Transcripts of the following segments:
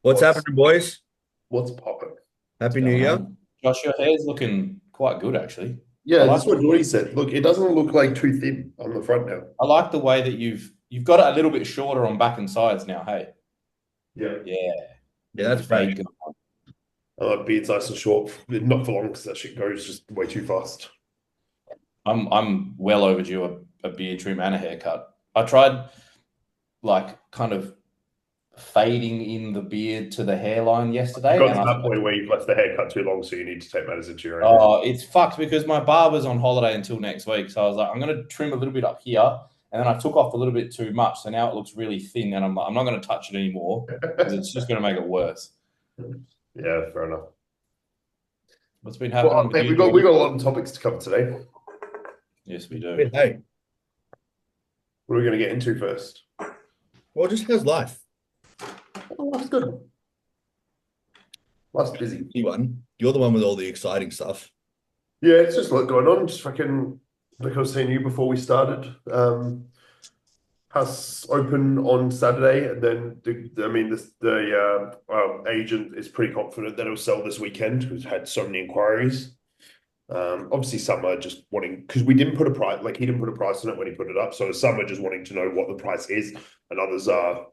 What's What's happening, boys? what's popping? What's Happy New going Year. on? Josh, your hair's looking quite good actually. I Yeah, like this is what Jordy said. Look, it doesn't look like too thin on the front now. I like the way that you've got it a little bit shorter on back and sides now. Hey, Yeah. yeah, Yeah, bit of a that's fresh. fade going on. Beard's nice and short. Not for long because that shit goes just way too fast. I'm well overdue a beard trim and a haircut. I tried like kind of fading in the beard to the hairline You've yesterday, got and to I that point where you've left the haircut too long, so you need to take matters into your own hands. it's fucked because my barber's on holiday until next week. So I was like, I'm gonna trim a little bit up here, and then I took off a little bit too much, so now it looks really thin, and I'm like, I'm not gonna touch it anymore because it's just gonna make it worse. Yeah, fair enough. What's been Well, happening with mate, you, we Jordy? got a lot of topics to cover today. Yes, we do. Hey, What are we going to get into first? well, just how's life? Oh, that's good. Life's busy. You one. You're the one with all the exciting stuff. Yeah, it's just a lot going on. Just fucking like I was saying to you before we started. House open on Saturday, and then the agent is pretty confident that it'll sell this weekend. We've had so many inquiries. Obviously, some are just wanting because we didn't put a price, like he didn't put a price on it when he put it up. So some are just wanting to know what the price is, and others are,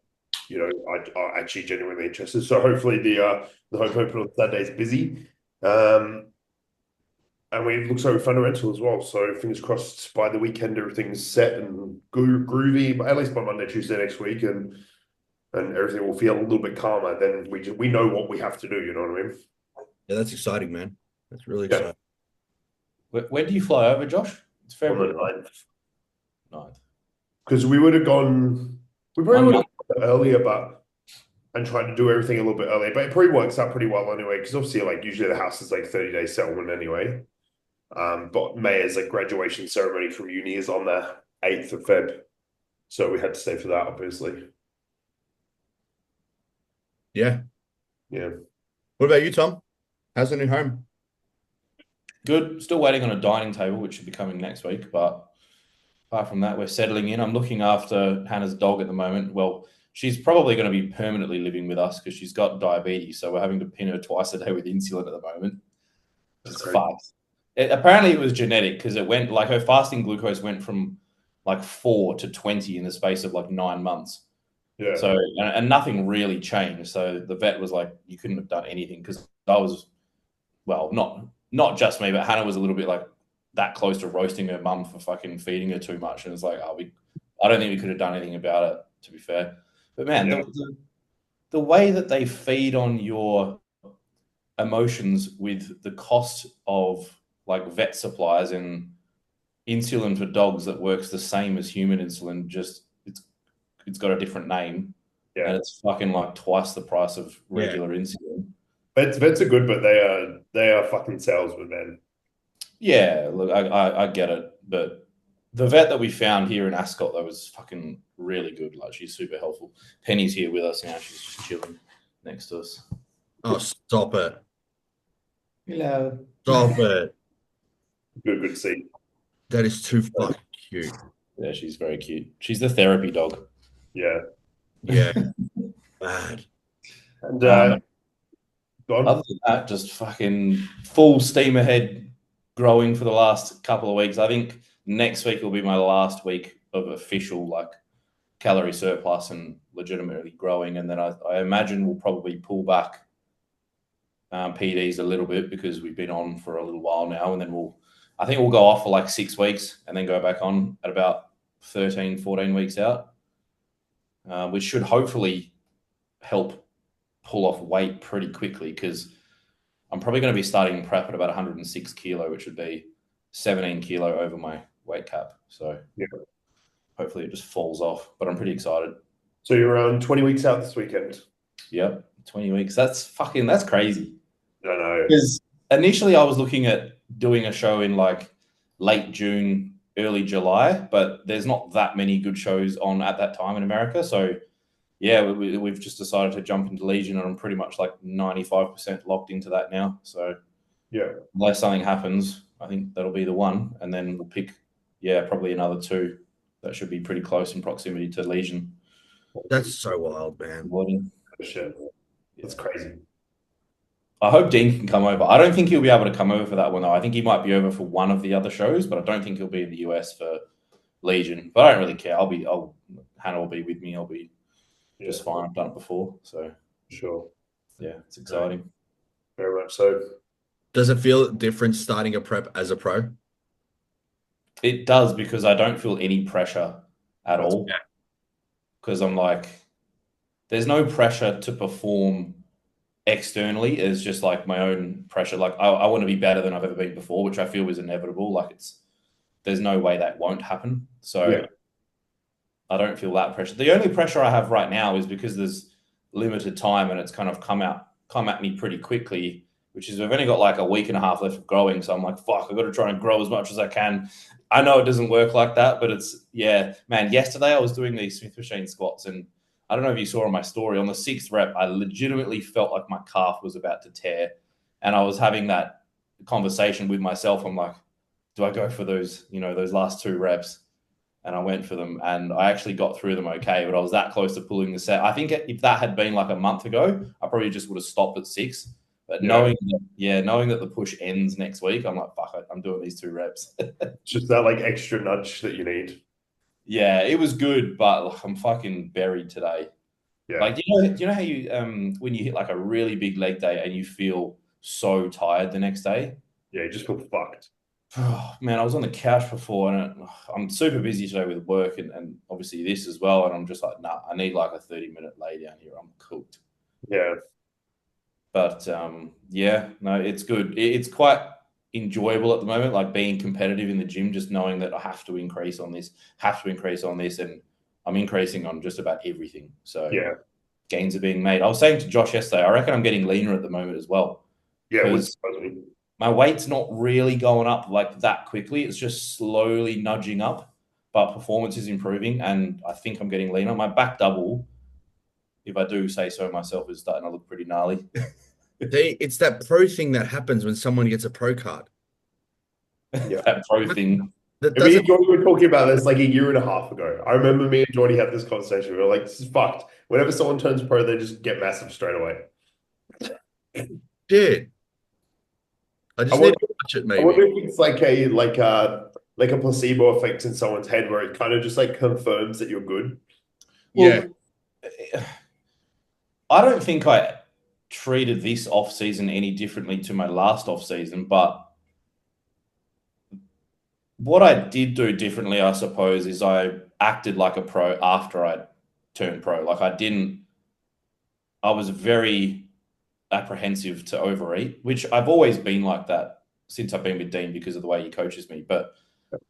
are actually genuinely interested. So hopefully the home open on Saturday is busy. And we looks like we found a rental as well. So fingers crossed by the weekend everything's set and groovy, but at least by Monday, Tuesday next week, and everything will feel a little bit calmer. Then we know what we have to do. You know what I mean? Yeah, that's exciting, man. That's really Yeah. exciting. When do you fly over, Josh? It's On the February, right? 9th. 9th. Because we would have gone, we probably One would have month. gone earlier, but and tried to do everything a little bit earlier. But it probably works out pretty well anyway. Because obviously, like usually the house is like 30 day settlement anyway. But Maya's like graduation ceremony from uni is on the 8th of Feb, so we had to stay for that, obviously. Yeah. Yeah, What about you, Tom? How's the new home? Good. Still waiting on a dining table, which should be coming next week. But apart from that, we're settling in. I'm looking after Hannah's dog at the moment. Well, she's probably going to be permanently living with us because she's got diabetes. So we're having to pin her twice a day with insulin at the moment. that's It's crazy. fucked. Apparently, it was genetic because it went like her fasting glucose went from like 4 to 20 in the space of like 9 months. Yeah, So, and nothing really changed. So the vet was like, you couldn't have done anything because I was, well, not just me, but Hannah was a little bit like that close to roasting her mum for fucking feeding her too much. And it's like, I don't think we could have done anything about it, to be fair. But man, yeah, the way that they feed on your emotions with the cost of like vet supplies and insulin for dogs that works the same as human insulin, just it's got a different name yeah. and it's fucking like twice the price of Yeah. regular insulin. Vets are good, but they are fucking salesmen, man. Yeah, look, I get it, but the vet that we found here in Ascot that was fucking really good. Like she's super helpful. Penny's here with us now. She's just chilling next to us. Oh, stop it. Hello. Stop it. Good to see. That is too fucking cute. Yeah, she's very cute. She's the therapy dog. Yeah, Yeah. Bad. and Um, gone. Other than that, just fucking full steam ahead growing for the last couple of weeks. I think next week will be my last week of official like calorie surplus and legitimately growing. And then I imagine we'll probably pull back PDs a little bit because we've been on for a little while now. And then I think we'll go off for like 6 weeks and then go back on at about 13, 14 weeks out, which should hopefully help pull off weight pretty quickly because I'm probably going to be starting prep at about 106 kilo, which would be 17 kilo over my weight cap. So Yeah. hopefully it just falls off, but I'm pretty excited. So you're around 20 weeks out this weekend. Yep, 20 weeks. That's crazy. I know. Because initially I was looking at doing a show in like late June, early July, but there's not that many good shows on at that time in America. So yeah, we've just decided to jump into Legion, and I'm pretty much like 95% locked into that now. So Yeah, unless something happens, I think that'll be the one, and then we'll pick, yeah, probably another two that should be pretty close in proximity to Legion. That's so wild, man. Avoiding. shit. That's crazy. I hope Dean can come over. I don't think he'll be able to come over for that one though. I think he might be over for one of the other shows, but I don't think he'll be in the US for Legion. But I don't really care. Hannah will be with me. I'll be just fine. I've done it before, so sure. Yeah, it's exciting. Very much so. Does it feel different starting a prep as a pro? It does, because I don't feel any pressure at all. Because I'm like, there's no pressure to perform externally. It's just like my own pressure. Like I want to be better than I've ever been before, which I feel is inevitable. Like there's no way that won't happen. So I don't feel that pressure. The only pressure I have right now is because there's limited time and it's kind of come at me pretty quickly, which is I've only got like a week and a half left of growing. So I'm like, fuck, I've got to try and grow as much as I can. I know it doesn't work like that, but man, yesterday I was doing these Smith machine squats, and I don't know if you saw on my story, on the 6th rep, I legitimately felt like my calf was about to tear. And I was having that conversation with myself. I'm like, do I go for those last 2 reps? And I went for them, and I actually got through them okay, but I was that close to pulling the set. I think if that had been like a month ago, I probably just would have stopped at 6. But knowing that the push ends next week, I'm like, fuck it, I'm doing these 2 reps. Just that like extra nudge that you need. Yeah, it was good, but I'm fucking buried today. Yeah. Like, you know how you when you hit like a really big leg day and you feel so tired the next day? Yeah, you just feel fucked. Oh, man, I was on the couch before, and I'm super busy today with work and obviously this as well. And I'm just like, nah, I need like a 30-minute lay down here. I'm cooked. Yeah. But no, it's good. It's quite enjoyable at the moment, like being competitive in the gym, just knowing that I have to increase on this, and I'm increasing on just about everything. So gains are being made. I was saying to Josh yesterday, I reckon I'm getting leaner at the moment as well. Yeah, because my weight's not really going up like that quickly. It's just slowly nudging up, but performance is improving, and I think I'm getting leaner. My back double, if I do say so myself, is starting to look pretty gnarly. It's that pro thing that happens when someone gets a pro card. Yeah. That pro thing. Me and Jordy were talking about this like a year and a half ago. I remember me and Jordy had this conversation. We were like, this is fucked. Whenever someone turns pro, they just get massive straight away. Dude. I just need to watch it, maybe. I wonder if it's like a placebo effect in someone's head where it kind of just like confirms that you're good. Well, I don't think I treated this off season any differently to my last off season, but what I did do differently, I suppose, is I acted like a pro after I turned pro. Like I was very apprehensive to overeat, which I've always been like that since I've been with Dean because of the way he coaches me. But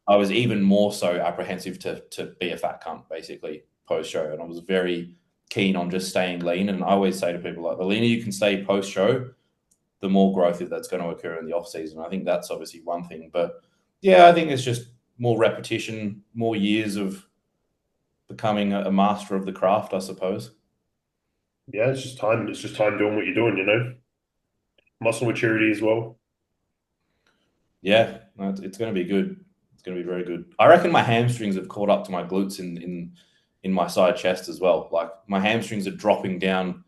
I was even more so apprehensive to be a fat cunt, basically, post-show. And I was very keen on just staying lean. And I always say to people, like, the leaner you can stay post-show, the more growth that's going to occur in the off-season. I think that's obviously one thing. But, yeah, I think it's just more repetition, more years of becoming a master of the craft, I suppose. Yeah, it's just time. It's just time doing what you're doing, you know? Muscle maturity as well. Yeah, no, it's going to be good. It's going to be very good. I reckon my hamstrings have caught up to my glutes in my side chest as well. Like my hamstrings are dropping down,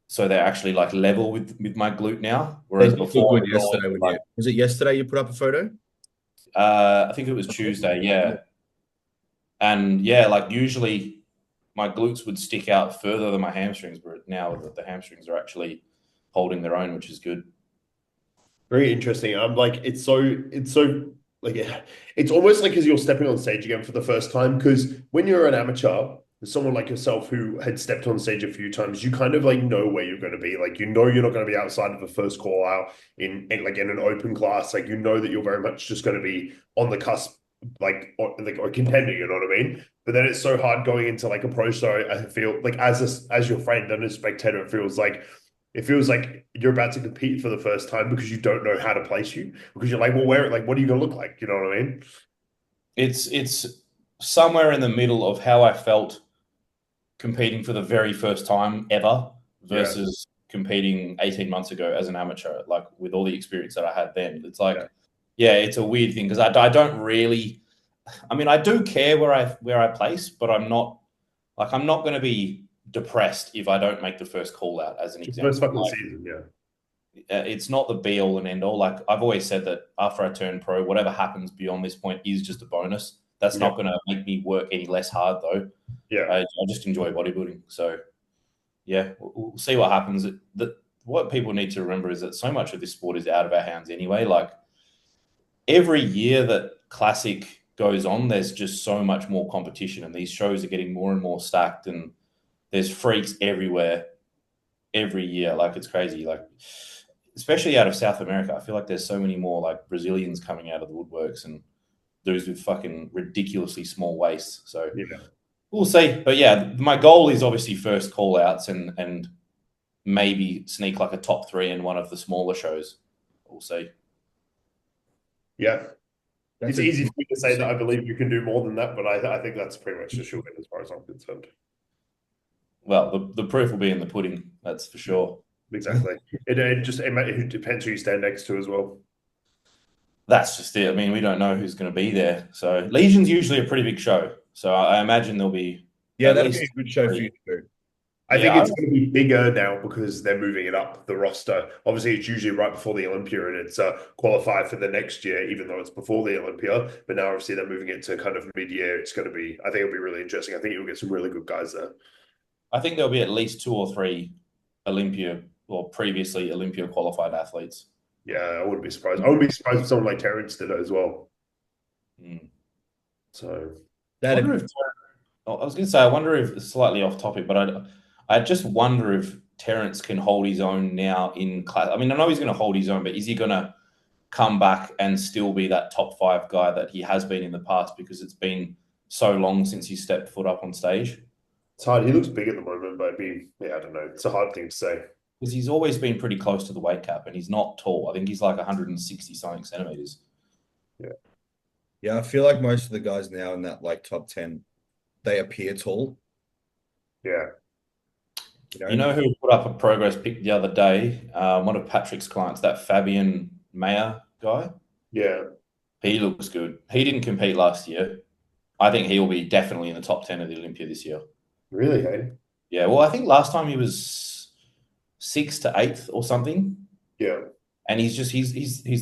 so they're actually like level with my glute now. Whereas before, yesterday, was it yesterday you put up a photo? I think it was Tuesday. Yeah, and yeah, like usually my glutes would stick out further than my hamstrings, but now the hamstrings are actually holding their own, which is good. Very interesting. I'm like, it's so like, it's almost like as you're stepping on stage again for the first time. Because when you're an amateur, someone like yourself who had stepped on stage a few times, you kind of like know where you're going to be. Like, you know, you're not going to be outside of the first call out in an open class. Like, you know that you're very much just going to be on the cusp, or contending. You know what I mean? But then it's so hard going into like a pro show. I feel like as your friend and a spectator, it feels like you're about to compete for the first time because you don't know how to place you, because you're like, well, what are you going to look like? You know what I mean? It's somewhere in the middle of how I felt competing for the very first time ever versus competing 18 months ago as an amateur, like with all the experience that I had then. It's like, it's a weird thing because I don't really, I mean, I do care where I place, but I'm not going to be depressed if I don't make the first call out, as an example. First fucking season, yeah. It's not the be all and end all. Like I've always said that after I turn pro, whatever happens beyond this point is just a bonus. That's not going to make me work any less hard, though. Yeah. I just enjoy bodybuilding. So, yeah, we'll see what happens. What people need to remember is that so much of this sport is out of our hands anyway. Like every year that Classic goes on, there's just so much more competition, and these shows are getting more and more stacked, and there's freaks everywhere every year. Like it's crazy. Like especially out of South America, I feel like there's so many more like Brazilians coming out of the woodworks and dudes with fucking ridiculously small waists. So we'll see. But yeah, my goal is obviously first call outs and maybe sneak like a top 3 in one of the smaller shows. We'll see. Yeah. It's easy for me to say that I believe you can do more than that, but I think that's pretty much a shoe in as far as I'm concerned. Well, the proof will be in the pudding, that's for sure. Exactly. It depends who you stand next to as well. That's just it. I mean, we don't know who's going to be there. So Legion's usually a pretty big show. So I imagine there'll be that'll be a good show for you to do. I think it's going to be bigger now because they're moving it up the roster. Obviously, it's usually right before the Olympia, and it's qualified for the next year, even though it's before the Olympia. But now, obviously, they're moving it to kind of mid-year. It's going to be, I think it'll be really interesting. I think you'll get some really good guys there. I think there'll be at least 2 or 3 Olympia or previously Olympia qualified athletes. Yeah, I wouldn't be surprised. I wouldn't be surprised if someone like TERRENCE did it as well. So I was going to say, I wonder if it's slightly off topic, but I just wonder if TERRENCE can hold his own now in class. I mean, I know he's going to hold his own, but is he going to come back and still be that top 5 guy that he has been in the past, because it's been so long since he stepped foot up on stage? It's hard. He looks big at the moment, but I don't know. It's a hard thing to say. Because he's always been pretty close to the weight cap, and he's not tall. I think he's like 160 something centimeters. Yeah, I feel like most of the guys now in that like top 10, they appear tall. Yeah. You know who put up a progress pic the other day? One of Patrick's clients, that Fabian Mayer guy. Yeah. He looks good. He didn't compete last year. I think he'll be definitely in the top 10 of the Olympia this year. Really, hey? Yeah, well, I think last time he was 6th to 8th or something. Yeah. And he's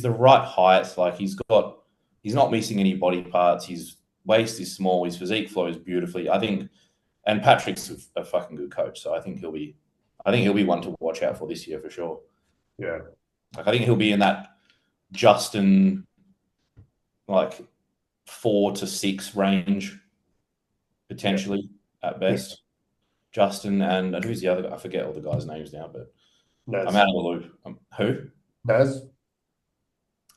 the right height. Like he's not missing any body parts. His waist is small. His physique flows beautifully. I think, and Patrick's a fucking good coach. So I think he'll be one to watch out for this year for sure. Yeah. Like I think he'll be in that Justin, like 4 to 6 range, potentially at best. Justin and who's the other guy? I forget all the guys' names now, but Naz. I'm out of the loop. Who?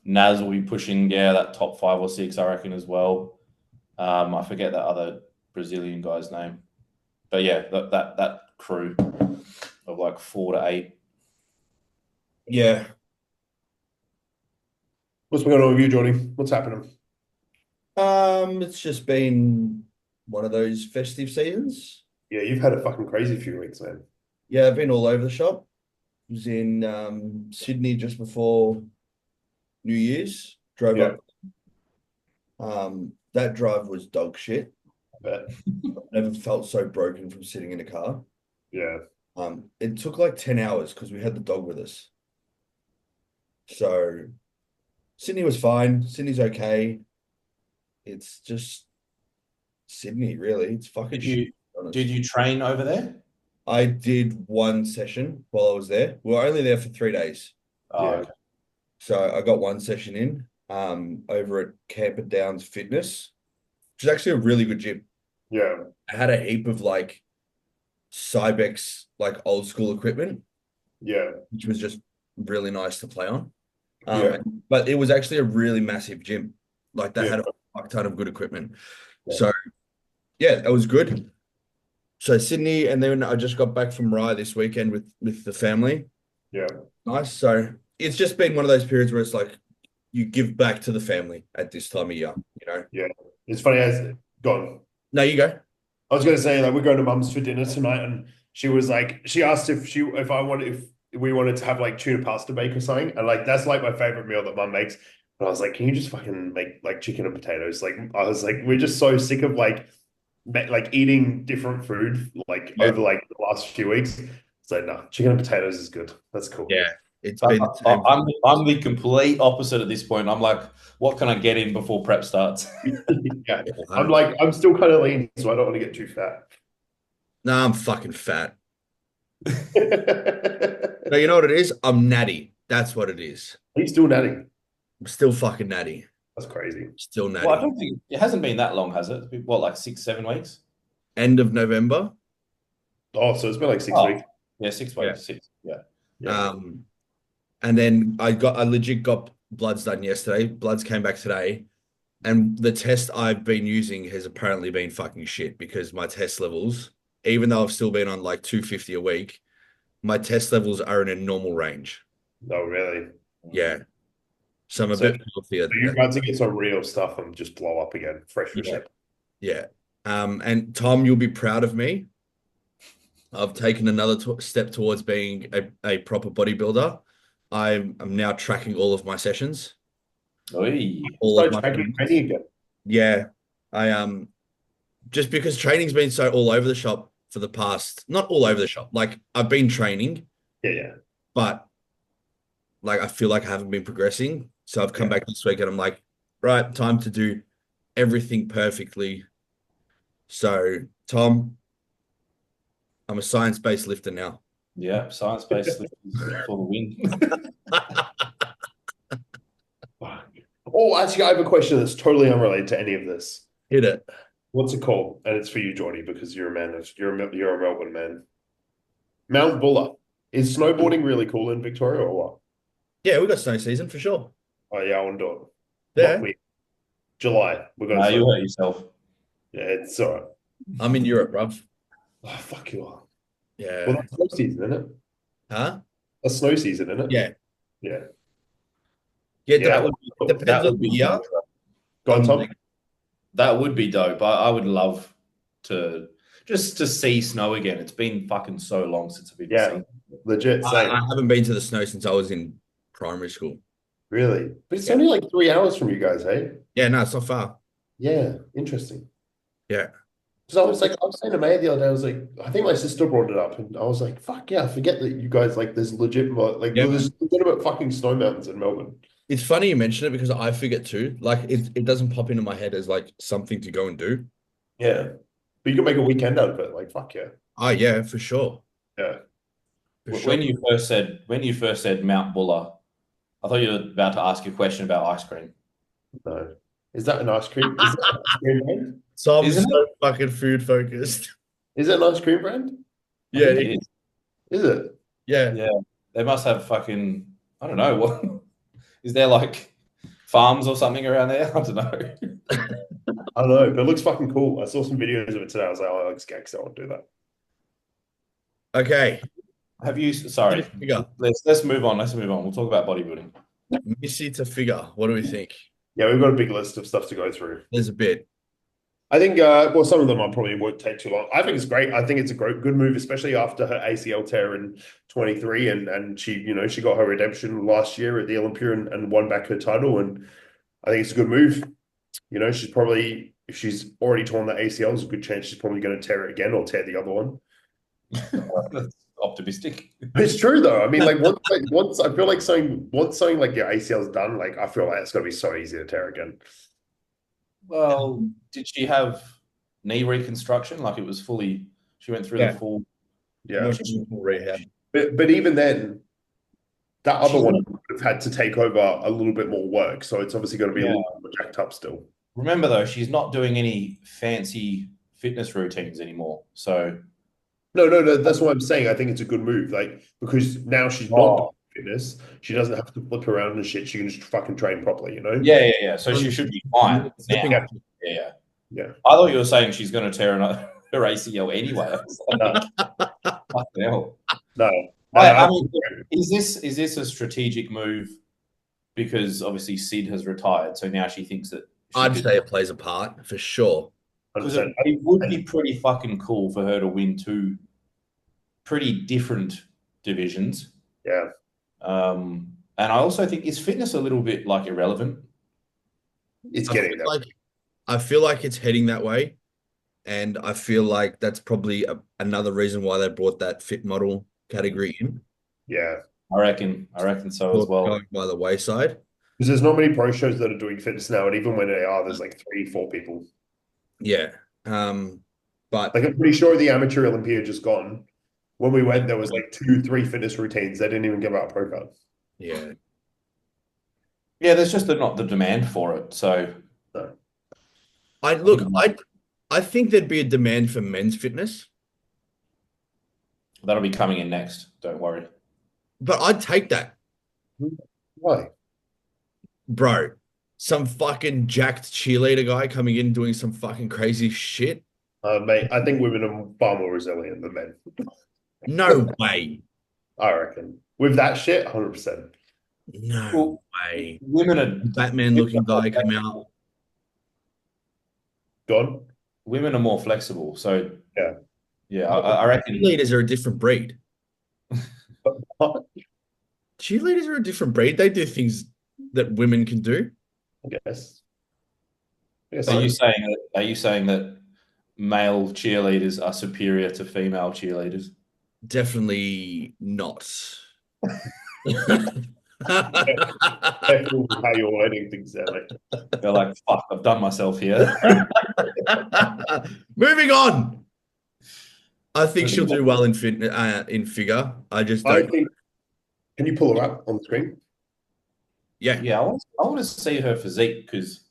Naz will be pushing, that top 5 or 6, I reckon, as well. I forget that other Brazilian guy's name, but yeah, that crew of like 4 to 8. Yeah. What's going on with you, Jordy? What's happening? It's just been one of those festive seasons. Yeah, you've had a fucking crazy few weeks, man. Yeah, I've been all over the shop. I was in Sydney just before New Year's. Drove up. That drive was dog shit. I bet. I've never felt so broken from sitting in a car. Yeah. It took like 10 hours because we had the dog with us. So Sydney was fine. Sydney's okay. It's just Sydney, really. It's fucking shit. Did you train over there? I did one session while I was there. We were only there for 3 days. Okay. So I got one session in over at Camper Downs Fitness, which is actually a really good gym. Yeah. I had a heap of like Cybex, like old school equipment. Yeah. Which was just really nice to play on. But it was actually a really massive gym. Like they had a fuck ton of good equipment. Yeah. So yeah, that was good. So Sydney, and then I just got back from Rye this weekend with the family. Yeah. Nice. So it's just been one of those periods where it's like you give back to the family at this time of year, you know? Yeah. It's funny as gone. No, you go. I was going to say, like, we're going to Mum's for dinner tonight, and she was like, she asked if we wanted to have like tuna pasta bake or something, and like that's like my favorite meal that Mum makes. And I was like, can you just fucking make like chicken and potatoes? Like, I was like, we're just so sick of like like eating different food like over like the last few weeks. So no, chicken and potatoes is good. That's cool. Yeah, it's been the same. I'm the complete opposite at this point. I'm like, what can I get in before prep starts? Yeah, I'm still kind of lean, so I don't want to get too fat. Nah, I'm fucking fat. Are No, you know what it is? I'm natty. That's what it is. you still natty? I'm still fucking natty. That's crazy. Still natty. Well, I don't think it hasn't been that long, has it? It's been, what, like 6-7 weeks? End of November. Oh, so it's been like 6 weeks. Yeah, 6 weeks. Yeah. 6. Yeah. And then I legit got bloods done yesterday. Bloods came back today. And the test I've been using has apparently been fucking shit because my test levels, even though I've still been on like 250 a week, my test levels are in a normal range. Oh, really? Yeah. So I'm a bit healthier. So you're about to get some real stuff and just blow up again. Fresh reset. Yeah. And Tom, you'll be proud of me. I've taken another step towards being a proper bodybuilder. I'm now tracking all of my sessions. All of my training again. Yeah. I just because training's been so all over the shop for the past, not all over the shop. Like I've been training. Yeah. But like I feel like I haven't been progressing. So I've come back this week and I'm like, right, time to do everything perfectly. So Tom, I'm a science-based lifter now. Yeah, science-based lifter for the win. Oh, actually, I have a question that's totally unrelated to any of this. Hit it. What's it called? And it's for you, Jordy, because you're a Melbourne man. Mount Buller. Is snowboarding really cool in Victoria or what? Yeah, we got snow season for sure. Oh yeah, I want to do it. Yeah. July. We're going to. You hurt yourself. Yeah, it's all right. I'm in Europe, bruv. Oh, fuck you are. Yeah. Well, that's snow season, isn't it? Huh? That's snow season, isn't it? Yeah. Yeah. Yeah, depends on the year. Go on, Tom. That would be dope. I would love to just to see snow again. It's been fucking so long since I've been seen. Legit. I haven't been to the snow since I was in primary school. Really? But it's only like 3 hours from you guys, hey? Yeah, no, it's not far. Yeah, interesting. Yeah. So I was saying to May the other day, I was like, I think my sister brought it up, and I was like, fuck yeah, I forget that you guys like there's legitimate fucking snow mountains in Melbourne. It's funny you mention it because I forget too. Like it doesn't pop into my head as like something to go and do. Yeah. But you can make a weekend out of it. Like, fuck yeah. Oh yeah, for sure. Yeah. When you first said Mount Buller, I thought you were about to ask a question about ice cream. No. Is that an ice cream? Is that an ice cream brand? So I'm so fucking food focused. Is it an ice cream brand? Yeah, it is. Is it? Yeah. Yeah. They must have fucking, I don't know, what is there like farms or something around there? I don't know. I don't know, but it looks fucking cool. I saw some videos of it today. I was like, oh, let's get I want to do that. Okay. Have you sorry. Let's move on. Let's move on. We'll talk about bodybuilding. Missy to figure. What do we think? Yeah, we've got a big list of stuff to go through. There's a bit. I think, well, some of them I probably won't take too long. I think it's great. I think it's a good move, especially after her ACL tear in 23, and she, she got her redemption last year at the Olympia and won back her title. And I think it's a good move. She's probably, if she's already torn the ACL, there's a good chance she's probably going to tear it again or tear the other one. That's optimistic. It's true though. I mean, like once I feel like once something like your ACL's done, like I feel like it's going to be so easy to tear again. Well, did she have knee reconstruction? Like it was fully, she went through the full rehab. But even then, that other one would have had to take over a little bit more work. So it's obviously going to be a little bit more jacked up still. Remember though, she's not doing any fancy fitness routines anymore. So no, that's what I'm saying. I think it's a good move, like because now she's not doing fitness. She doesn't have to flip around and shit. She can just fucking train properly, Yeah. So she should be fine now. Yeah. I thought you were saying she's going to tear her ACL anyway. What the hell? No. I mean, is this a strategic move? Because obviously Sid has retired, so now she thinks that. I'd say it plays a part for sure. Because it would be pretty fucking cool for her to win two pretty different divisions. Yeah. And I also think, is fitness a little bit like irrelevant? It's getting there. I feel like it's heading that way. And I feel like that's probably another reason why they brought that fit model category in. Yeah. I reckon so as well. Going by the wayside. Because there's not many pro shows that are doing fitness now, and even when they are, there's like 3-4 people. Yeah. But like I'm pretty sure the amateur Olympia just gone. When we went, there was like 2-3 fitness routines. They didn't even give out a pro card. Yeah. Yeah, there's just not the demand for it. So no. I think there'd be a demand for men's fitness. That'll be coming in next. Don't worry. But I'd take that. Why? Bro, some fucking jacked cheerleader guy coming in doing some fucking crazy shit. Mate, I think women are far more resilient than men. No way. I reckon. With that shit, 100%. No way. Women are Batman looking guy come out. Gone? Women are more flexible. So yeah, I reckon cheerleaders are a different breed. Cheerleaders are a different breed. They do things that women can do. I guess. Are you saying that male cheerleaders are superior to female cheerleaders? Definitely not. Careful with how you're wording things there, mate. They're like, fuck, I've done myself here. Moving on. I think she'll do well in figure. I think. Can you pull her up on the screen? Yeah. Yeah, I want to see her physique because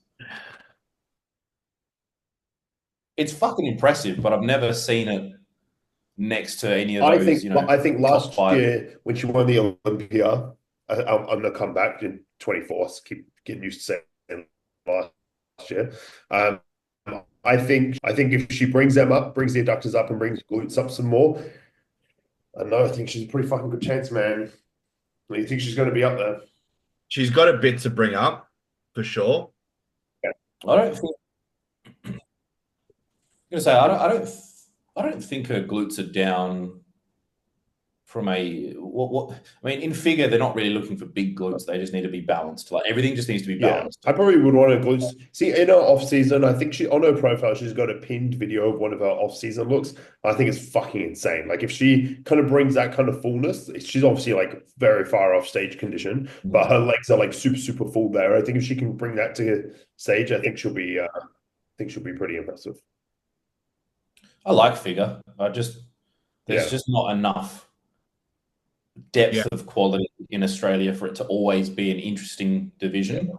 it's fucking impressive, but I've never seen it next to any of those. I think last year when she won the Olympia, I'm going to come back in 24. So keep getting used to saying last year. I think if she brings them up, brings the adductors up, and brings glutes up some more, I think she's a pretty fucking good chance, man. You think she's going to be up there? She's got a bit to bring up, for sure. Yeah. I don't think her glutes are down from what I mean, in figure, they're not really looking for big glutes. They just need to be balanced. Like everything just needs to be balanced. I probably would want her glutes. See, in her off season, I think on her profile, she's got a pinned video of one of her off season looks. I think it's fucking insane. Like if she kind of brings that kind of fullness, she's obviously like very far off stage condition, but her legs are like super, super full there. I think if she can bring that to stage, I think she'll be pretty impressive. I like figure. There's just not enough depth of quality in Australia for it to always be an interesting division.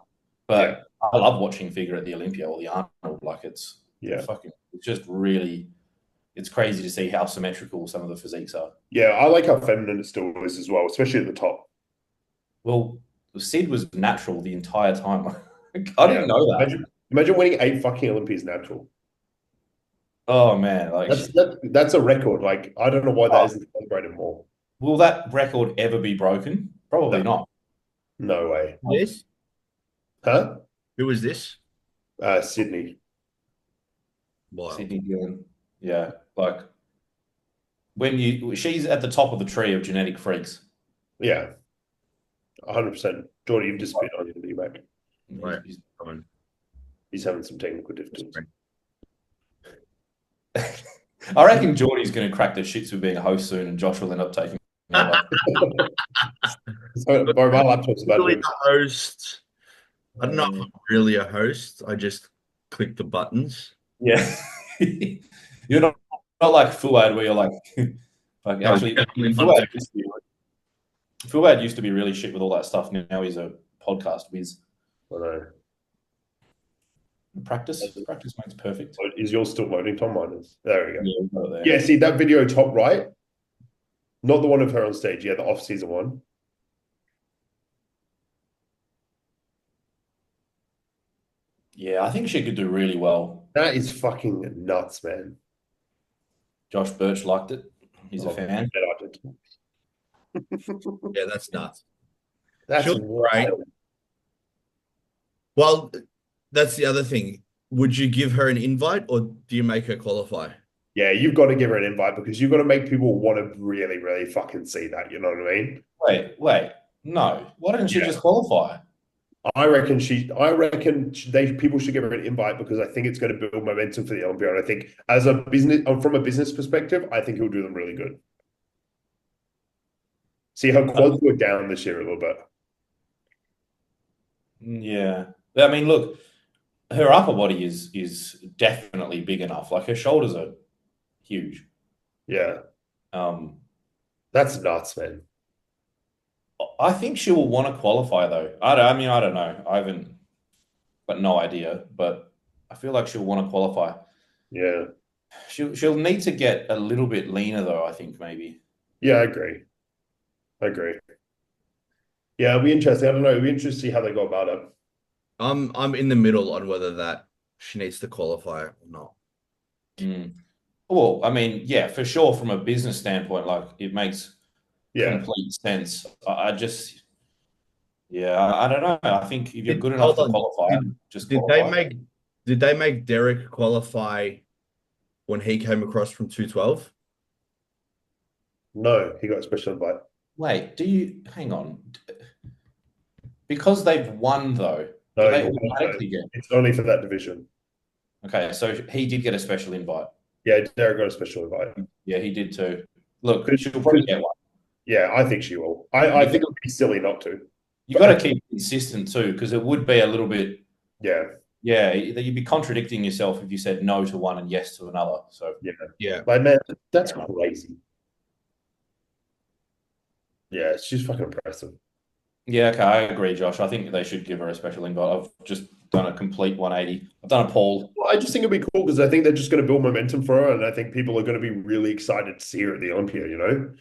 But I love watching figure at the Olympia or the Arnold. Like it's just really, it's crazy to see how symmetrical some of the physiques are. Yeah, I like how feminine it still is as well, especially at the top. Well, Sid was natural the entire time. I didn't know that. Imagine winning 8 fucking Olympias natural. Oh man, like that's a record. Like I don't know why that isn't celebrated more. Will that record ever be broken? Probably not. No way. This? Huh? Who was this? Sydney. Wow. Sydney Gillen. Yeah, like she's at the top of the tree of genetic freaks. Yeah, 100%. Jordy, you've just been on your knee back. Right. He's having some technical difficulties. I reckon Jordy's going to crack the shits with being a host soon, and Josh will end up taking. So, bro, my laptop's about really a host. I don't know if I'm really a host. I just click the buttons. Yeah, you're not like Fuad where you're like actually. Fuad used to be really shit with all that stuff. Now he's a podcast whiz. I know. Practice makes perfect. Is yours still loading, Tom? Mine is. There we go. Yeah, see that video top right? Not the one of her on stage. Yeah, the off-season one. Yeah, I think she could do really well. That is fucking nuts, man. Josh Birch liked it. He's a fan. I did. Yeah, that's nuts. That's right. Well, that's the other thing. Would you give her an invite or do you make her qualify? Yeah, you've got to give her an invite because you've got to make people want to really, really fucking see that. You know what I mean? Wait. No. Why didn't she just qualify? I reckon people should give her an invite because I think it's going to build momentum for the Olympia. And I think as a business, from a business perspective, I think he'll do them really good. See how quads were down this year a little bit. Yeah. I mean, look, her upper body is definitely big enough. Like her shoulders are huge. Yeah. That's nuts, man. I think she will want to qualify though. I don't know. I haven't got no idea, but I feel like she'll want to qualify. Yeah. She'll need to get a little bit leaner though, I think maybe. Yeah, I agree. Yeah, it'll be interesting. I don't know. It'll be interesting to see how they go about it. I'm in the middle on whether that she needs to qualify or not. Well, I mean, yeah, for sure from a business standpoint, like it makes complete sense. I don't know. I think if you're good enough to qualify, just qualify. Did they make Derek qualify when he came across from 212? No, he got a special invite. Wait, hang on? Because they've won though, no, do they automatically get? It's only for that division. Okay, so he did get a special invite. Yeah, Derek got a special invite. Yeah, he did too. Look, she'll probably get one. Yeah, I think she will. I think it would be silly not to. You got to keep consistent too, because it would be a little bit. Yeah. Yeah, you'd be contradicting yourself if you said no to one and yes to another. So yeah. Like, man, that's crazy. Yeah, she's fucking impressive. Yeah, okay, I agree, Josh. I think they should give her a special invite. I've just done a complete 180. I've done a poll. Well, I just think it'd be cool because I think they're just going to build momentum for her, and I think people are going to be really excited to see her at the Olympia, you know?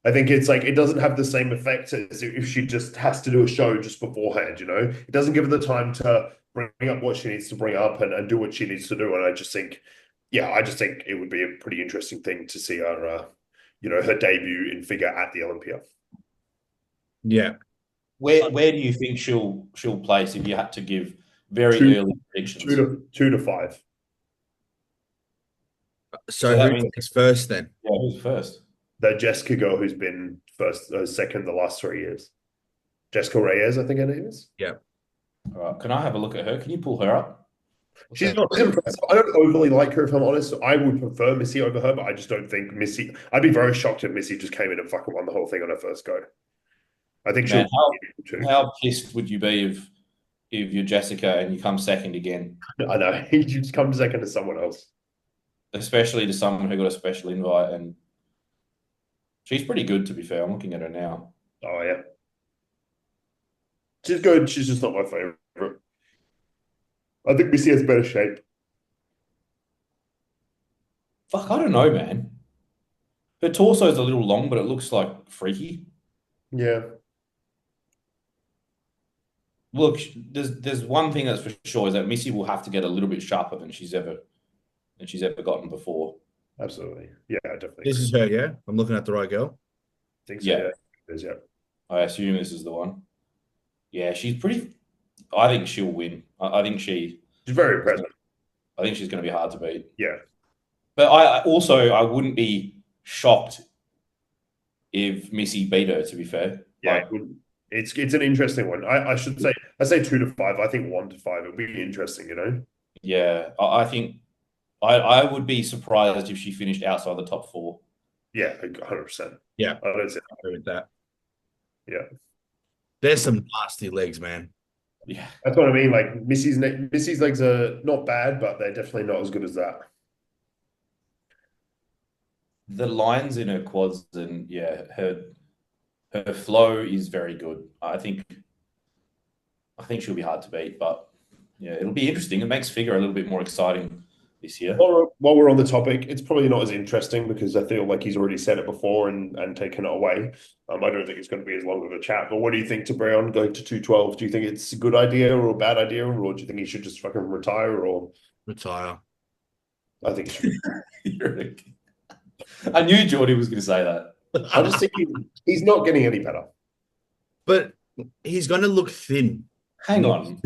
I think it's like, it doesn't have the same effect as if she just has to do a show just beforehand, you know? It doesn't give her the time to bring up what she needs to bring up and do what she needs to do. And I just think it would be a pretty interesting thing to see her, her debut in figure at the Olympia. Yeah. Where do you think she'll place if you had to give very early predictions? 2 to 5. So who is first then? Yeah, who's first? That Jessica girl who's been second the last 3 years. Jessica Reyes, I think her name is. Yeah. All right. Can I have a look at her? Can you pull her up? She's not impressive. I don't overly like her, if I'm honest. I would prefer Missy over her, but I just don't think Missy. I'd be very shocked if Missy just came in and fucking won the whole thing on her first go. I think she'll. How pissed would you be if you're Jessica and you come second again? I know. You just come second to someone else. Especially to someone who got a special invite, and she's pretty good, to be fair. I'm looking at her now. Oh, yeah. She's good. She's just not my favorite. I think Missy has better shape. Fuck, I don't know, man. Her torso's a little long, but it looks like freaky. Yeah. Look, there's one thing that's for sure is that Missy will have to get a little bit sharper than she's ever gotten before. Absolutely. Yeah, definitely. This is her, yeah? I'm looking at the right girl. I think so, yeah. Yeah. I assume this is the one. Yeah, she's pretty. I think she'll win. I think she's very impressive. I think she's going to be hard to beat. Yeah. But I wouldn't be shocked if Missy beat her, to be fair. Yeah, it's an interesting one. I should say, I say 2 to 5. I think 1 to 5. It'll be interesting, you know? Yeah, I think I would be surprised if she finished outside the top 4. Yeah, 100%. Yeah, I don't agree with that. Yeah. There's some nasty legs, man. Yeah. That's what I mean. Like Missy's legs are not bad, but they're definitely not as good as that. The lines in her quads and her flow is very good. I think she'll be hard to beat, but yeah, it'll be interesting. It makes figure a little bit more exciting this year. While we're on the topic, it's probably not as interesting because I feel like he's already said it before and taken it away. I don't think it's going to be as long of a chat. But what do you think to Brown going to 212? Do you think it's a good idea or a bad idea, or do you think he should just fucking retire or retire? I think he should. I knew Jordy was going to say that. I just think he's not getting any better. But he's going to look thin. Hang on.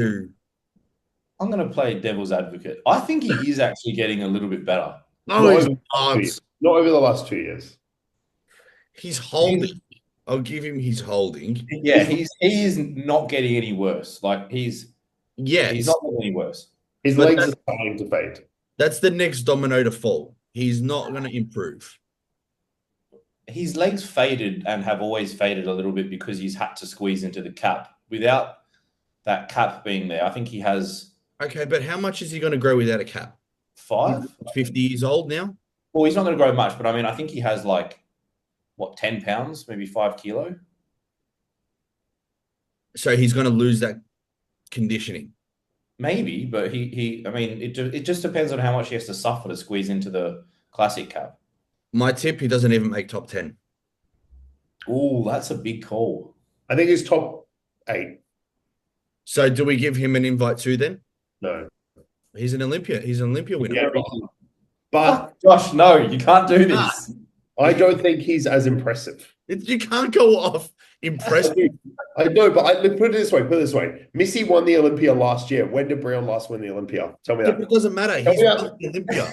I'm going to play devil's advocate. I think he is actually getting a little bit better. No, not over the last 2 years. He's holding. I'll give him his holding. Yeah, he is not getting any worse. Like he's not getting any worse. His legs are starting to fade. That's the next domino to fall. He's not going to improve. His legs faded and have always faded a little bit because he's had to squeeze into the cap. Without that cap being there, I think he has. Okay, but how much is he going to grow without a cap? 5? 50 years old now? Well, he's not going to grow much, but I mean, I think he has like, what, 10 pounds, maybe 5 kilo? So he's going to lose that conditioning. Maybe, but I mean, it just depends on how much he has to suffer to squeeze into the classic cap. My tip, he doesn't even make top 10. Oh, that's a big call. I think he's top 8. So do we give him an invite too then? No. He's an Olympia. He's an Olympia winner. Yeah, but Josh, no, you can't do this. I don't think he's as impressive. You can't go off impressive. I know, but put it this way. Missy won the Olympia last year. When did Brown last win the Olympia? Tell me that. It doesn't matter. He's won the Olympia.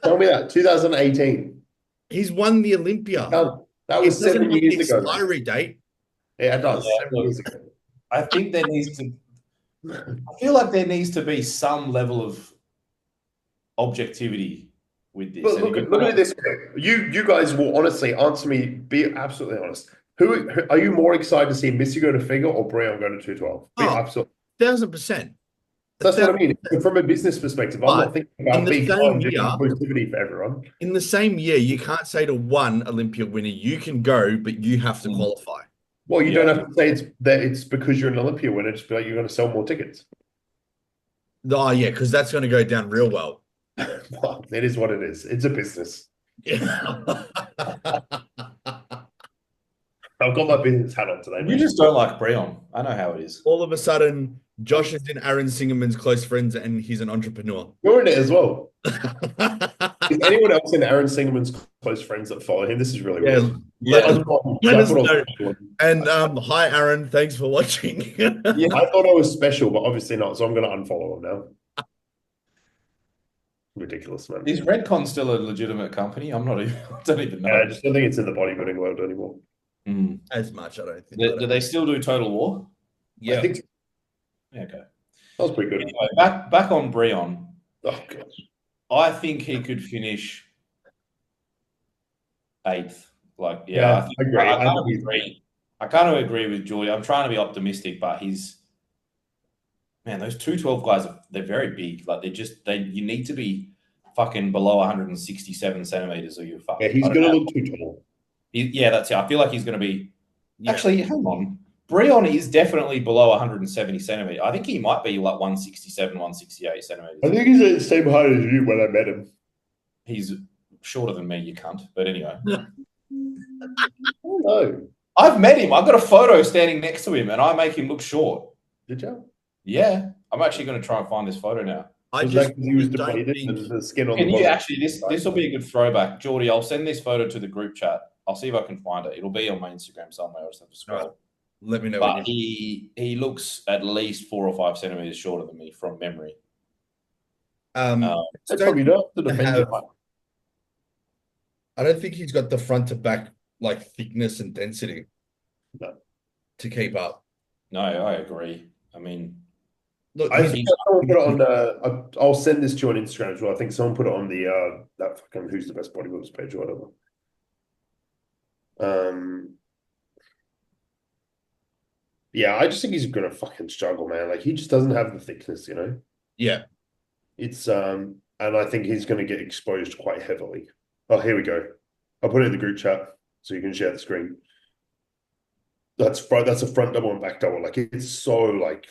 Tell me that. 2018. He's won the Olympia. No, that was 7 years ago. Expiry date. Yeah, it does. Yeah, 7 years ago. I think there needs to. I feel like there needs to be some level of objectivity with this. But look at it this way. You guys will honestly answer me. Be absolutely honest. Who are you more excited to see, Missy go to figure or Brown go to 212? Be absolutely 1,000%. That's what I mean. From a business perspective, I'm not thinking about big inclusivity for everyone. In the same year, you can't say to one Olympia winner, you can go, but you have to qualify. Well, you don't have to say it's because you're an Olympia winner. Just be like, you're going to sell more tickets. Oh, yeah, because that's going to go down real well. Well, it is what it is. It's a business. Yeah. I've got my business hat on today. You just don't like Breon. I know how it is. All of a sudden, Josh is in Aaron Singerman's close friends and he's an entrepreneur. You're in it as well. Is anyone else in Aaron Singerman's close friends that follow him? This is really weird. Let us know. And hi, Aaron. Thanks for watching. Yeah, I thought I was special, but obviously not. So I'm going to unfollow him now. Ridiculous, man. Is Redcon still a legitimate company? I don't even know. Yeah, I just don't think it's in the bodybuilding world anymore. As much, I don't think. Do they still do Total War? Yeah. I think so. Yeah, okay. That was pretty good. Anyway, back on Breon. Oh, gosh. I think he could finish 8th. Like, yeah, I agree. I kind of agree with Jordy. I'm trying to be optimistic, but those 212 guys, they're very big. Like you need to be fucking below 167 centimeters or you're fucked. Yeah, he's going to look too tall. That's it. I feel like he's going to be. Actually, hang on. Breon is definitely below 170 centimeters. I think he might be like 167, 168 centimeters. I think he's at the same height as you when I met him. He's shorter than me, you cunt. But anyway. No. I've met him. I've got a photo standing next to him and I make him look short. Did you? Yeah. I'm actually going to try and find this photo now. He was depleted and the skin on the bottom. Actually, this will be a good throwback. Jordy, I'll send this photo to the group chat. I'll see if I can find it. It'll be on my Instagram somewhere. I'll just have to scroll. Right. Let me know. But he looks at least 4 or 5 centimeters shorter than me from memory. That's probably not the defensive one. I don't think he's got the front to back like thickness and density to keep up. No, I agree. I mean, look, I think someone put it on. I'll send this to you on Instagram as well. I think someone put it on the that fucking Who's the Best Bodybuilders page or whatever. Yeah, I just think he's gonna fucking struggle, man. Like he just doesn't have the thickness, you know. Yeah, it's and I think he's gonna get exposed quite heavily. Oh, here we go. I'll put it in the group chat so you can share the screen. That's a front double and back double. Like it's so like,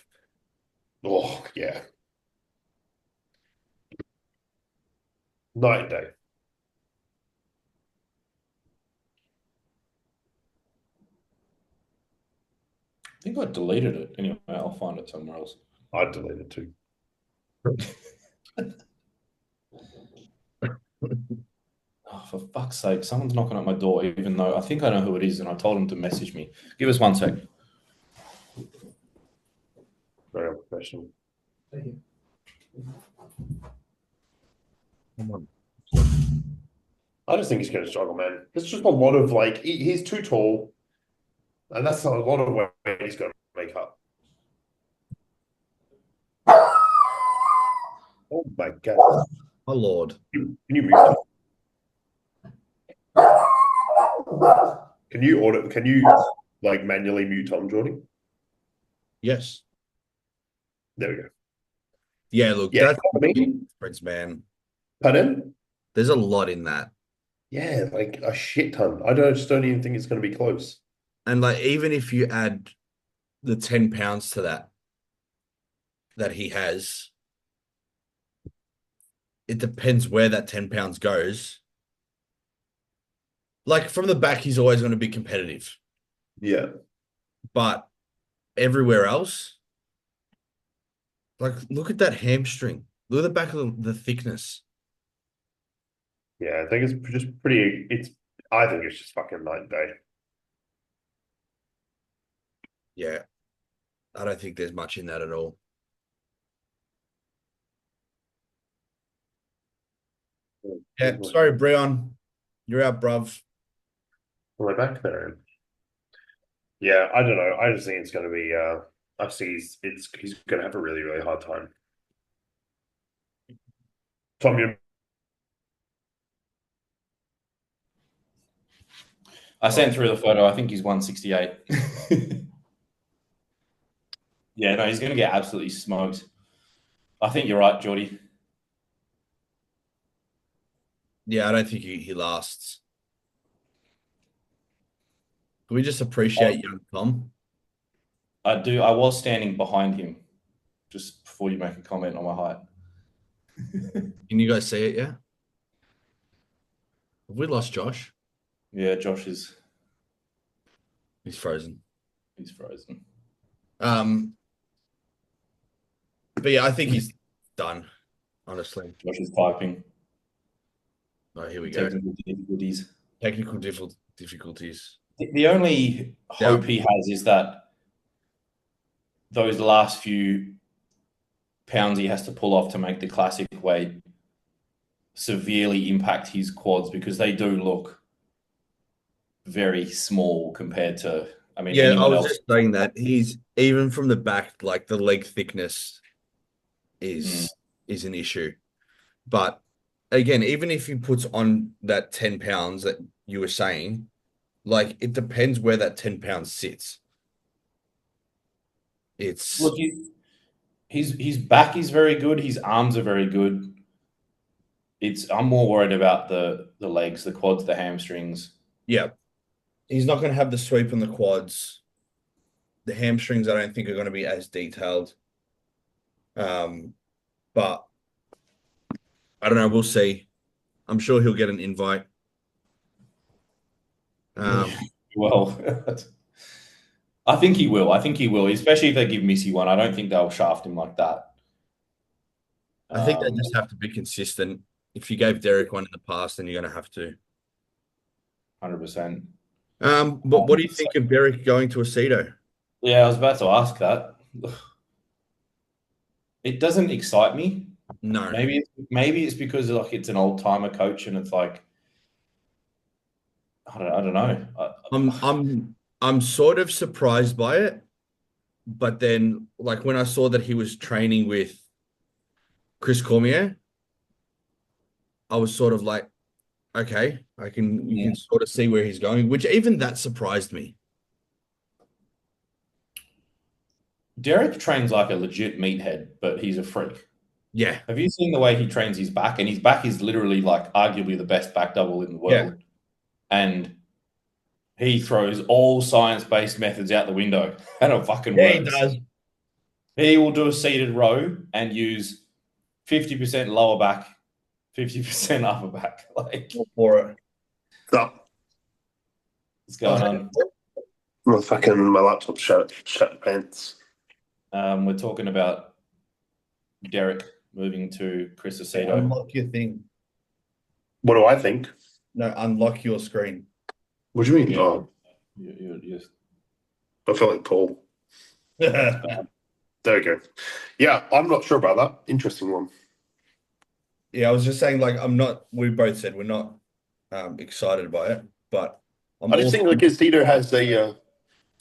oh yeah, night and day. I think I deleted it. Anyway, I'll find it somewhere else. I deleted it too. Oh, for fuck's sake, someone's knocking at my door, even though I think I know who it is, and I told him to message me. Give us 1 sec. Very unprofessional. Thank you. Come on. I just think he's going to struggle, man. There's just a lot of like, he's too tall. And that's a lot of weight he's got to make up. Oh my God. Oh, Lord. Can you mute Tom? Can you like manually mute Tom, Jordy? Yes. There we go. Yeah, look, Yeah, that's I mean, the difference, man. pardon? There's a lot in that. Yeah, like a shit ton. just don't even think it's going to be close. And like, even if you add the 10 pounds to that he has, it depends where that 10 pounds goes. Like from the back, he's always going to be competitive. Yeah. But everywhere else, like look at that hamstring. Look at the back of the thickness. Yeah, I think it's just pretty. I think it's just fucking night and day. Yeah. I don't think there's much in that at all. Yeah, sorry, Breon. You're out, bruv. Am I back there? Yeah, I don't know. I just think it's going to be. I see he's going to have a really, really hard time. Tom, you I sent through the photo. I think he's 168. Yeah, no, he's going to get absolutely smoked. I think you're right, Jordy. Yeah, I don't think he lasts. Can we just appreciate young Tom? I do. I was standing behind him just before you make a comment on my height. Can you guys see it? Yeah. Have we lost Josh? Yeah, Josh is. He's frozen. He's frozen. But yeah, I think he's done. Honestly. Josh is typing. Oh, here we go. Technical difficulties. The only hope he has is that those last few pounds he has to pull off to make the classic weight severely impact his quads, because they do look very small compared to, I mean, yeah, I was else. just saying that he's even from the back, like the leg thickness is an issue. But again, even if he puts on that 10 pounds that you were saying, like it depends where that 10 pounds sits. It's look, his back is very good, his arms are very good. I'm more worried about the legs, the quads, the hamstrings. Yeah. He's not going to have the sweep on the quads. The hamstrings, I don't think, are going to be as detailed. But I don't know. We'll see. I'm sure he'll get an invite. Well, I think he will. I think he will, especially if they give Missy one. I don't think they'll shaft him like that. I think they just have to be consistent. If you gave Derek one in the past, then you're going to have to. 100%. But what do you think of Derek going to Aceto? Yeah, I was about to ask that. It doesn't excite me. No. Maybe it's because like it's an old timer coach and it's like I don't know. I'm sort of surprised by it, but then like when I saw that he was training with Chris Cormier, I was sort of like, okay, you can sort of see where he's going, which even that surprised me. Derek trains like a legit meathead, but he's a freak. Yeah. Have you seen the way he trains his back? And his back is literally like arguably the best back double in the world. Yeah. And he throws all science-based methods out the window. And it fucking works. He does. He will do a seated row and use 50% lower back, 50% upper back. Like for it. Stop. What's going on? Well, fucking my laptop shut pants. We're talking about Derek moving to Chris Aceto. Unlock your thing. What do I think? No, unlock your screen. What do you mean? Yeah. Oh, I feel like Paul. There we go. Yeah, I'm not sure about that. Interesting one. Yeah, I was just saying, like, we both said we're not excited by it, but I just think like Aceto has a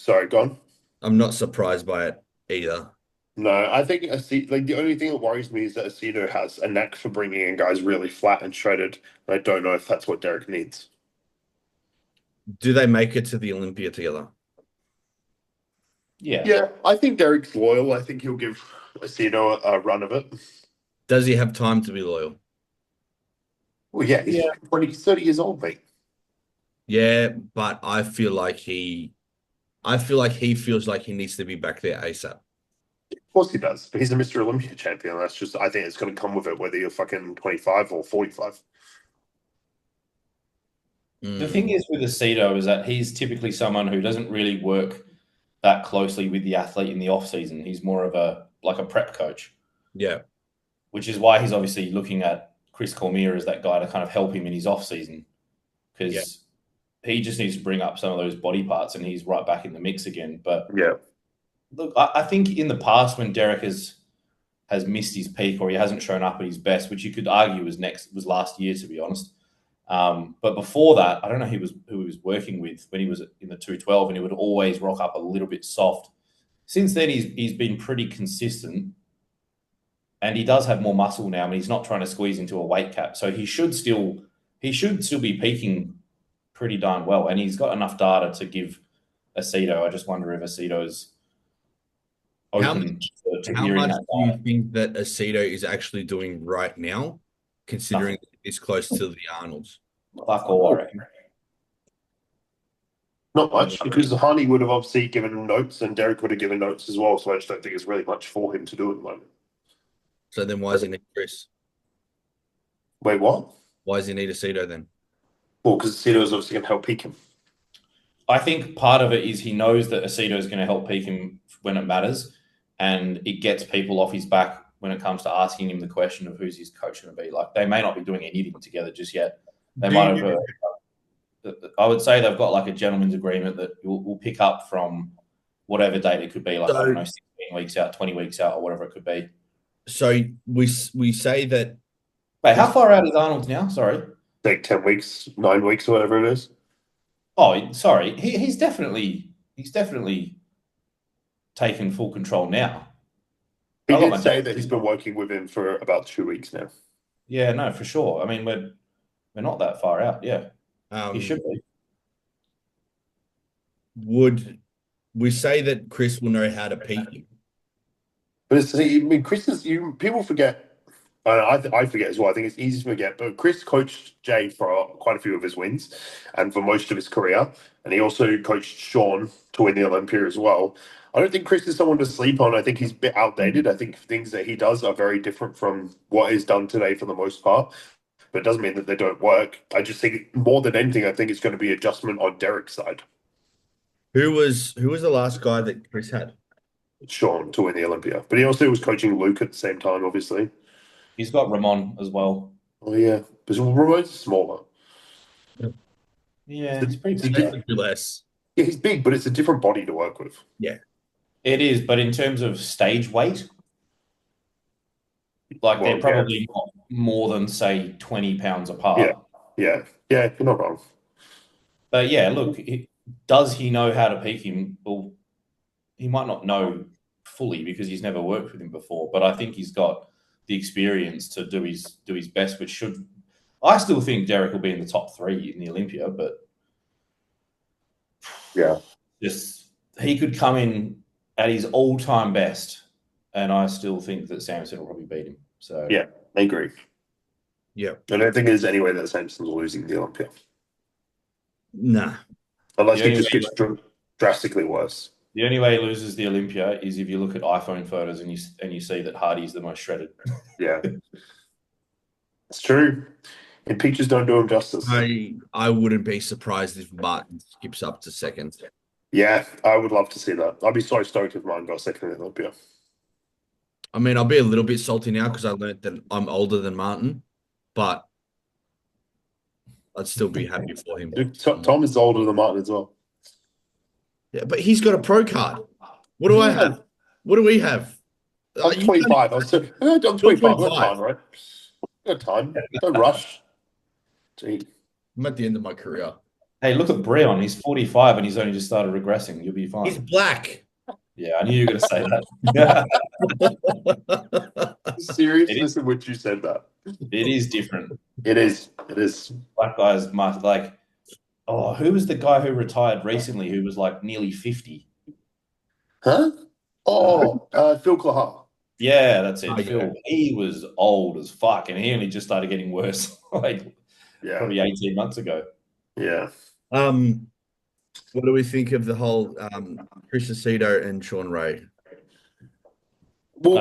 Sorry, gone. I'm not surprised by it either. No, I think the only thing that worries me is that Aceto has a knack for bringing in guys really flat and shredded. I don't know if that's what Derek needs. Do they make it to the Olympia together? Yeah, I think Derek's loyal. I think he'll give Aceto a run of it. Does he have time to be loyal? Well, yeah, he's 30 years old, mate. Yeah, but I feel like he feels like he needs to be back there ASAP. Of course he does, but he's a Mr. Olympia champion. That's just, I think it's going to come with it, whether you're fucking 25 or 45. The thing is with Aceto is that he's typically someone who doesn't really work that closely with the athlete in the off season. He's more of a prep coach. Yeah. Which is why he's obviously looking at Chris Cormier as that guy to kind of help him in his off season, because he just needs to bring up some of those body parts and he's right back in the mix again. But look, I think in the past when Derek has missed his peak or he hasn't shown up at his best, which you could argue was last year, to be honest. But before that, I don't know who he was working with when he was in the 212, and he would always rock up a little bit soft. Since then, he's been pretty consistent, and he does have more muscle now, and he's not trying to squeeze into a weight cap. So he should still be peaking pretty darn well, and he's got enough data to give Aceto. I just wonder if Aceto's open to how hearing much that. Do you think that Aceto is actually doing right now, considering it's close to the Arnolds? Fuck all, I reckon. Not much, because Hani would have obviously given him notes and Derek would have given notes as well. So I just don't think it's really much for him to do at the moment. So then why does he need Chris? Wait, what? Why does he need Aceto then? Well, because Aceto is obviously going to help peak him. I think part of it is he knows that Aceto is going to help peak him when it matters, and it gets people off his back when it comes to asking him the question of who's his coach going to be. Like, they may not be doing anything together just yet. They might have. I would say they've got like a gentleman's agreement that we'll pick up from whatever date it could be, like, I don't know, 16 weeks out, 20 weeks out, or whatever it could be. So we say that. Wait, how far out is Arnold now? Sorry. Like 10 weeks, 9 weeks, whatever it is. Oh, sorry. He's definitely taken full control now. He did say that he's been working with him for about 2 weeks now. Yeah, no, for sure. I mean, we're not that far out. Yeah, he should be. Would we say that Chris will know how to peak? But Chris is, people forget. I forget as well. I think it's easy to forget. But Chris coached Jay for quite a few of his wins and for most of his career. And he also coached Sean to win the Olympia as well. I don't think Chris is someone to sleep on. I think he's a bit outdated. I think things that he does are very different from what is done today for the most part. But it doesn't mean that they don't work. I just think more than anything, I think it's going to be adjustment on Derek's side. Who was the last guy that Chris had? Sean to win the Olympia. But he also was coaching Luke at the same time, obviously. He's got Ramon as well. Oh, yeah. But Ramon's smaller. Yeah, he's pretty big. Less. Yeah, he's big, but it's a different body to work with. Yeah. It is, but in terms of stage weight, they're probably not more than, say, 20 pounds apart. Yeah, you're not wrong. But yeah, look, does he know how to peak him? Well, he might not know fully because he's never worked with him before, but I think he's got the experience to do his best, which should. I still think Derek will be in the top 3 in the Olympia, but just he could come in at his all-time best, and I still think that Samson will probably beat him. So yeah, I agree. Yeah, I don't think there's any way that Samson's losing the Olympia. Nah, unless he just gets drastically worse. The only way he loses the Olympia is if you look at iPhone photos and you see that Hardy's the most shredded. Yeah, it's true. And peaches don't do him justice. I wouldn't be surprised if Martin skips up to second. Yeah, I would love to see that. I'd be so stoked if Martin got second in Olympia. I mean, I'll be a little bit salty now because I learned that I'm older than Martin, but I'd still be happy for him. Dude, Tom is older than Martin as well. Yeah, but he's got a pro card. What do I have? What do we have? I'm 25. I'm 25. I've got time, right? I've got time. Don't rush. Gee. I'm at the end of my career. Hey, look at Breon. He's 45 and he's only just started regressing. You'll be fine. He's black. Yeah, I knew you were going to say that. The seriousness in which you said that. It is different. It is. It is. Black guys must like. Oh, who was the guy who retired recently? Who was like nearly 50? Huh? Oh, Phil Claha. Yeah, that's it. Oh, Phil. yeah. He was old as fuck, and he only just started getting worse. Like probably 18 months ago. Yeah. What do we think of the whole Chris Aceto and Sean Ray? Well,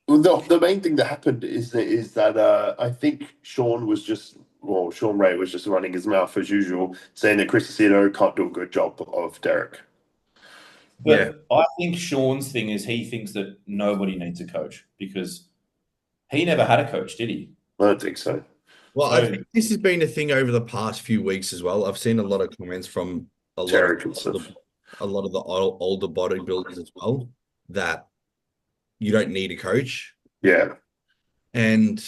the main thing that happened is that I think Sean Ray was just running his mouth as usual, saying that Chris Aceto can't do a good job of Derek. But Yeah. I think Sean's thing is he thinks that nobody needs a coach because he never had a coach, did he? I don't think so. Well, I think this has been a thing over the past few weeks as well. I've seen a lot of comments from a lot of the older bodybuilders as well that you don't need a coach. Yeah. And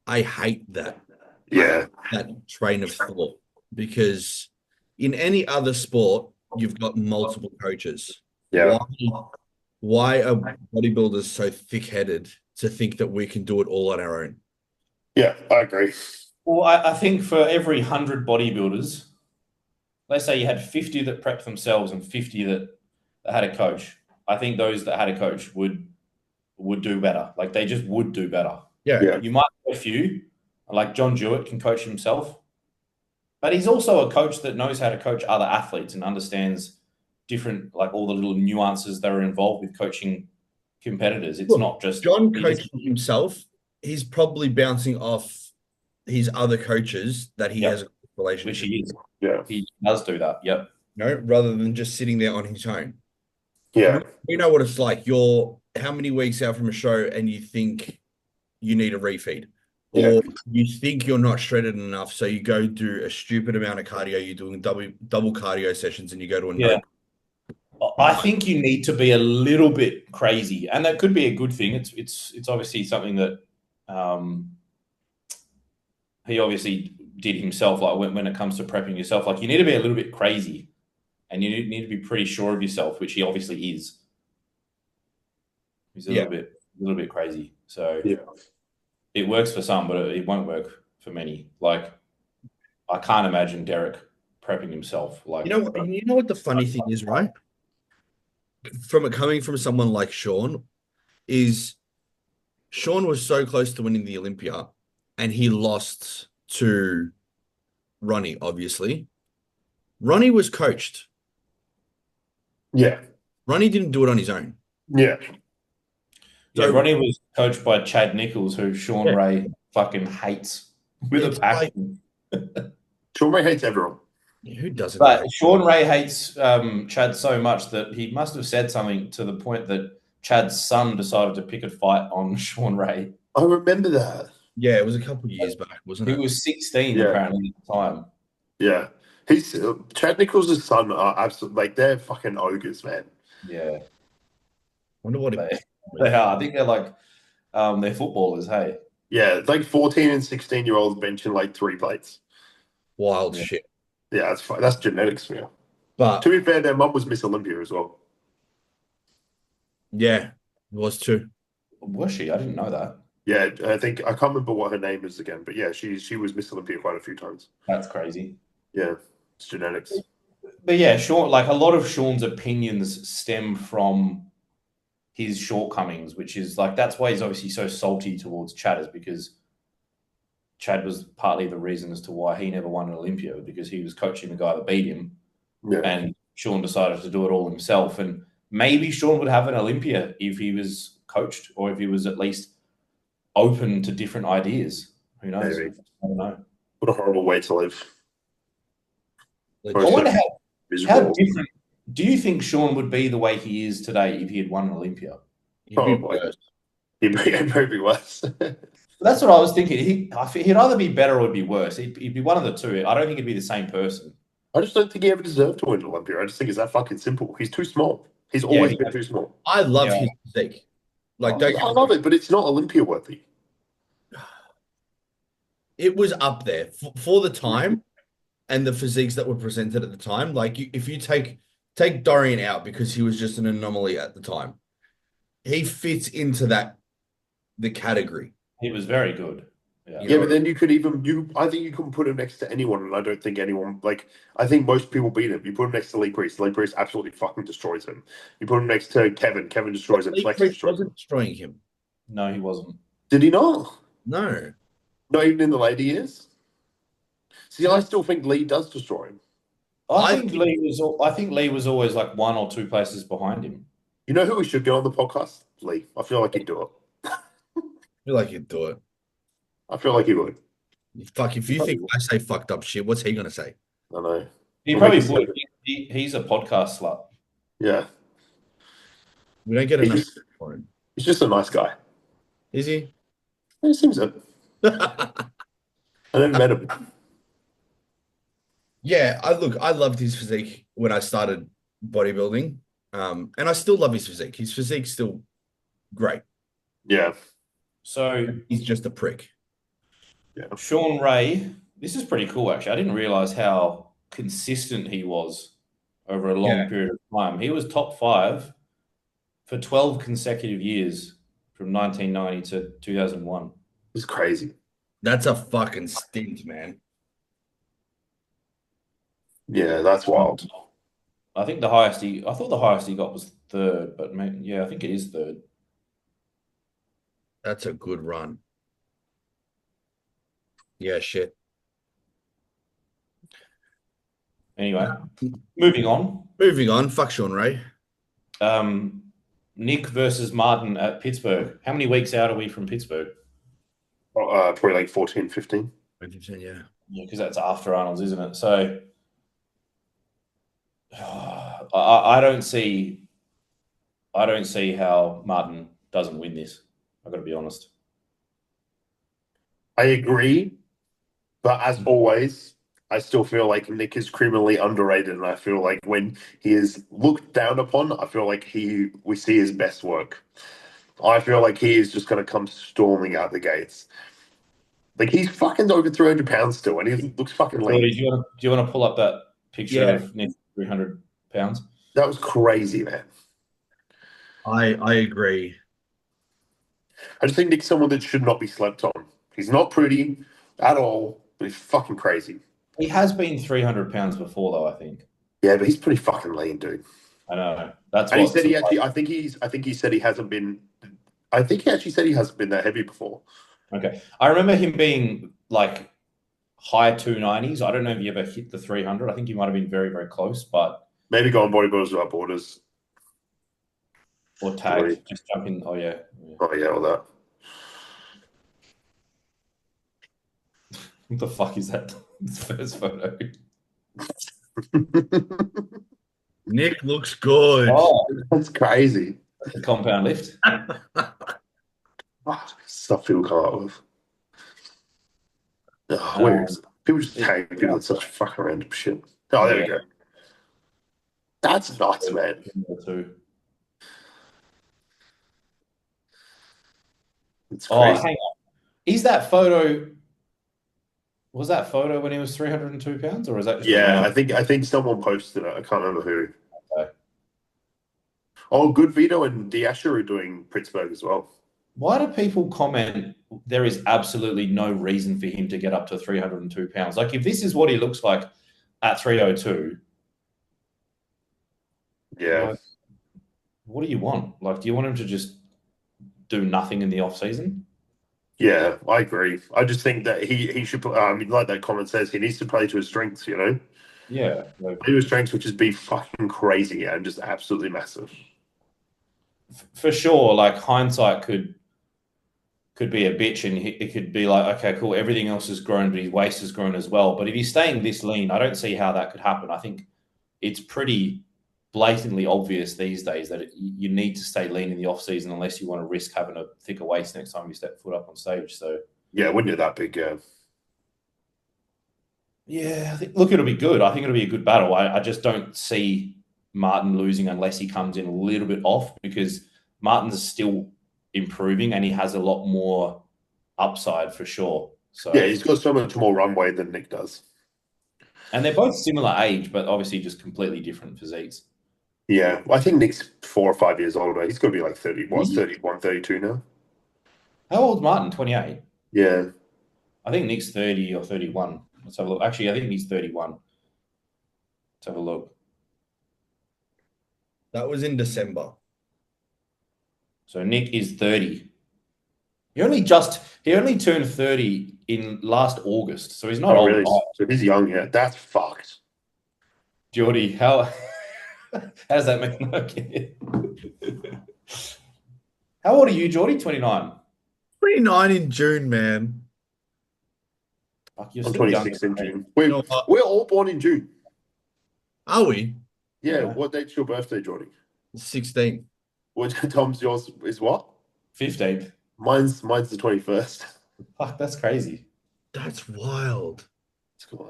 I hate that. Yeah. That train of thought, because in any other sport, you've got multiple coaches. Yeah. Why are bodybuilders so thick-headed to think that we can do it all on our own? Yeah, I agree. Well, I think for every 100 bodybuilders, let's say you had 50 that prepped themselves and 50 that had a coach. I think those that had a coach would do better. Like they just would do better. Yeah. You might have a few, like John Jewett can coach himself, but he's also a coach that knows how to coach other athletes and understands different, like all the little nuances that are involved with coaching competitors. It's not just John coaching himself. He's probably bouncing off his other coaches that he has a relationship with. Which he is. Yeah. He does do that. Yep. No, rather than just sitting there on his own. Yeah. You know what it's like. You're how many weeks out from a show and you think you need a refeed, or you think you're not shredded enough, so you go do a stupid amount of cardio. You're doing double cardio sessions, and you go to a no. I think you need to be a little bit crazy, and that could be a good thing. It's obviously something that he obviously did himself. Like when it comes to prepping yourself, like you need to be a little bit crazy, and you need to be pretty sure of yourself, which he obviously is. He's a little bit crazy. So it works for some, but it won't work for many. Like I can't imagine Derek prepping himself. Like you know what the funny thing is, right? Coming from someone like Sean, is Sean was so close to winning the Olympia, and he lost to Ronnie. Obviously, Ronnie was coached. Yeah, Ronnie didn't do it on his own. Yeah. So Ronnie was coached by Chad Nichols, who Sean Ray fucking hates with a passion. Sean Ray hates everyone. Yeah, who doesn't? But Sean Ray hates Chad so much that he must have said something to the point that Chad's son decided to pick a fight on Sean Ray. I remember that. Yeah, it was a couple of years back, wasn't it? He was 16 apparently at the time. Yeah. Chad Nichols' son are absolutely, like, they're fucking ogres, man. Yeah. Wonder what they are. I think they're like, they're footballers, hey? Yeah, it's like 14 and 16-year-olds benching like 3 plates. Wild shit. Yeah, that's genetics for you. But to be fair, their mum was Miss Olympia as well. Yeah, it was too. Was she? I didn't know that. Yeah, I can't remember what her name is again, but yeah, she was Miss Olympia quite a few times. That's crazy. Yeah, it's genetics. But yeah, Sean, like a lot of Sean's opinions stem from his shortcomings, which is like, that's why he's obviously so salty towards Chad, is because Chad was partly the reason as to why he never won an Olympia, because he was coaching the guy that beat him. Yeah. And Sean decided to do it all himself. And maybe Sean would have an Olympia if he was coached, or if he was at least open to different ideas. Who knows? Maybe. I don't know. What a horrible way to live. I wonder how different do you think Sean would be the way he is today if he had won an Olympia? Probably. He'd be worse. That's what I was thinking. He'd either be better or he'd be worse. He'd be one of the two. I don't think he'd be the same person. I just don't think he ever deserved to win an Olympia. I just think it's that fucking simple. He's too small. He's always been too small. I love his physique. Like, I love it, but it's not Olympia worthy. It was up there for the time. and the physiques that were presented at the time. Like if you take Dorian out because he was just an anomaly at the time, he fits into the category. He was very good. Yeah, but then you could I think you can put him next to anyone, and I don't think anyone, like, I think most people beat him. You put him next to Lee Priest absolutely fucking destroys him. You put him next to Kevin destroys him. Lee Flex Priest destroys him. wasn't destroying him. No, he wasn't. Did he not? No. Not even in the later years? See, I still think Lee does destroy him. I think Lee was always like 1 or 2 places behind him. You know who we should get on the podcast? Lee. I feel like he'd do it. I feel like he'd do it. I feel like he would. Fuck, if you think I say fucked up shit, what's he gonna say? I know. He probably would. He's a podcast slut. Yeah. We don't get enough for him. He's just a nice guy. Is he? He seems it. I never met him. Yeah, I loved his physique when I started bodybuilding. And I still love his physique. His physique's still great. Yeah. So he's just a prick. Yeah. Sean Ray, this is pretty cool actually. I didn't realize how consistent he was over a long period of time. He was top 5 for 12 consecutive years from 1990 to 2001. It's crazy. That's a fucking stint, man. Yeah, that's wild. I think the highest I thought the highest he got was 3rd, but yeah, I think it is 3rd. That's a good run. Yeah, shit. Anyway, moving on. Moving on. Fuck Sean Ray. Nick versus Martin at Pittsburgh. How many weeks out are we from Pittsburgh? Probably like 14, 15. 15, yeah. Yeah, because that's after Arnold's, isn't it? So I don't see how Martin doesn't win this. I've got to be honest. I agree, but as always, I still feel like Nick is criminally underrated, and I feel like when he is looked down upon, I feel like we see his best work. I feel like he is just going to come storming out the gates. Like, he's fucking over 300 pounds still, and he looks fucking lean. Do you want to pull up that picture of Nick 300 pounds? That was crazy, man. I agree. I just think Nick's someone that should not be slept on. He's not pretty at all, but he's fucking crazy. He has been 300 pounds before, though, I think. Yeah, but he's pretty fucking lean, dude. I know. That's and what he said he actually. I think he said he hasn't been. I think he actually said he hasn't been that heavy before. Okay, I remember him being like high 290s. I don't know if he ever hit the 300. I think he might have been very, very close, but maybe go on Bodybuilders Without Borders or tag. Just jump in. Oh yeah. Oh yeah, all that. What the fuck is that? This first photo. Nick looks good. Oh, that's crazy. The compound lift. Stuff people come up with. Oh, where is it? People just tag people with such fucking random shit. Oh, there we go. That's nuts, man. It's crazy. Hang on. Is that photo? Was that photo when he was 302 pounds, or is that? Just I think someone posted it. I can't remember who. Okay. Oh, Good Vito and Diasher are doing Pittsburgh as well. Why do people comment there is absolutely no reason for him to get up to 302 pounds? Like, if this is what he looks like at 302, yeah. Like, what do you want? Like, do you want him to just do nothing in the off season? Yeah, I agree. I just think that he should put. Like that comment says, he needs to play to his strengths. You know. Yeah. Play to his strengths, which is be fucking crazy and just absolutely massive. For sure, like hindsight could be a bitch, and it could be like, okay, cool, everything else has grown, but his waist has grown as well. But if he's staying this lean, I don't see how that could happen. I think it's pretty blatantly obvious these days that you need to stay lean in the off season unless you want to risk having a thicker waist next time you step foot up on stage. So yeah, when you're that big, yeah, I think, look, it'll be good. I think it'll be a good battle. I just don't see Martin losing unless he comes in a little bit off, because Martin's still improving and he has a lot more upside for sure. So yeah, he's got so much more runway than Nick does. And they're both similar age, but obviously just completely different physiques. Yeah, I think Nick's 4 or 5 years older. He's got to be like 30. What's 31, 32 now? How old's Martin? 28. Yeah. I think Nick's 30 or 31. Let's have a look. Actually, I think he's 31. Let's have a look. That was in December. So Nick is 30. He only turned 30 in last August, so he's not old. Really? So he's young, yeah. That's fucked. Jordy, how does that make no kid? How old are you, Jordy? 29. 29 in June, man. Fuck, you're I'm still 26 in younger. June. We're all born in June. Are we? Yeah. What date's your birthday, Jordy? 16. What Tom's yours is what? 15th. Mine's the 21st. Fuck, that's crazy. That's wild. It's cool.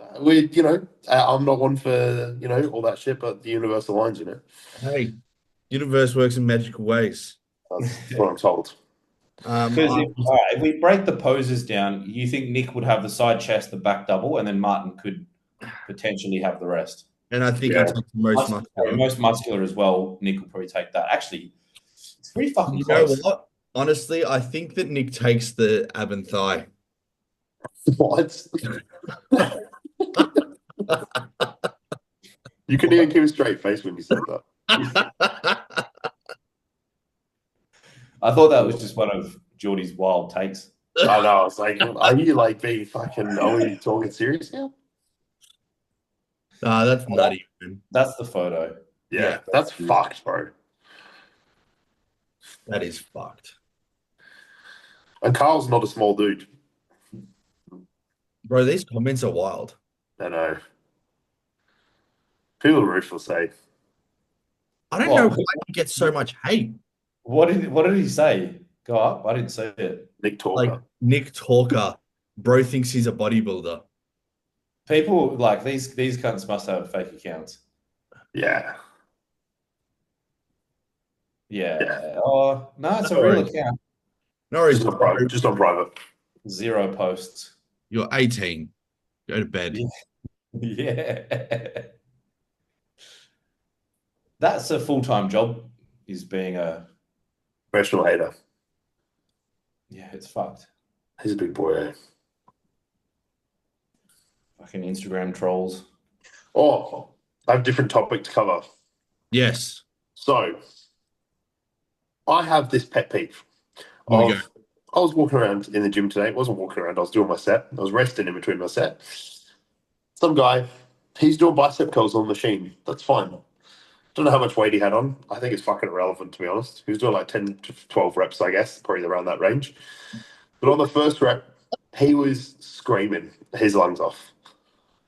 I'm not one for, all that shit, but the universe aligns, Hey, universe works in magical ways. That's what I'm told. Because if we break the poses down, you think Nick would have the side chest, the back double, and then Martin could potentially have the rest. And I think I take the most muscular. Most muscular as well. Nick will probably take that. Actually, it's pretty fucking close. close. You know what? Honestly, I think that Nick takes the ab and thigh. What? You couldn't even keep a straight face when you said that. I thought that was just one of Jordy's wild takes. I know. I was like, are you like being fucking? Are we talking serious now? That's nutty, man. That's the photo. Yeah, that's fucked, bro. That is fucked. And Carl's not a small dude. Bro, these comments are wild. I know. People are ruthless, will say. I don't know why he gets so much hate. What did he say? Go up. I didn't see it. Nick Talker. Like Nick Talker. Bro thinks he's a bodybuilder. People like these cunts must have fake accounts. Yeah. Yeah. Oh no, it's a real account. No, just on private. 0 posts. You're 18. Go to bed. Yeah. That's a full-time job, is being a professional hater. Yeah, it's fucked. He's a big boy, eh? Fucking Instagram trolls. Oh, I have a different topic to cover. Yes. So, I have this pet peeve. I was walking around in the gym today. I wasn't walking around. I was doing my set. I was resting in between my set. Some guy, he's doing bicep curls on the machine. That's fine. Don't know how much weight he had on. I think it's fucking irrelevant, to be honest. He was doing like 10 to 12 reps, I guess, probably around that range. But on the first rep, he was screaming his lungs off.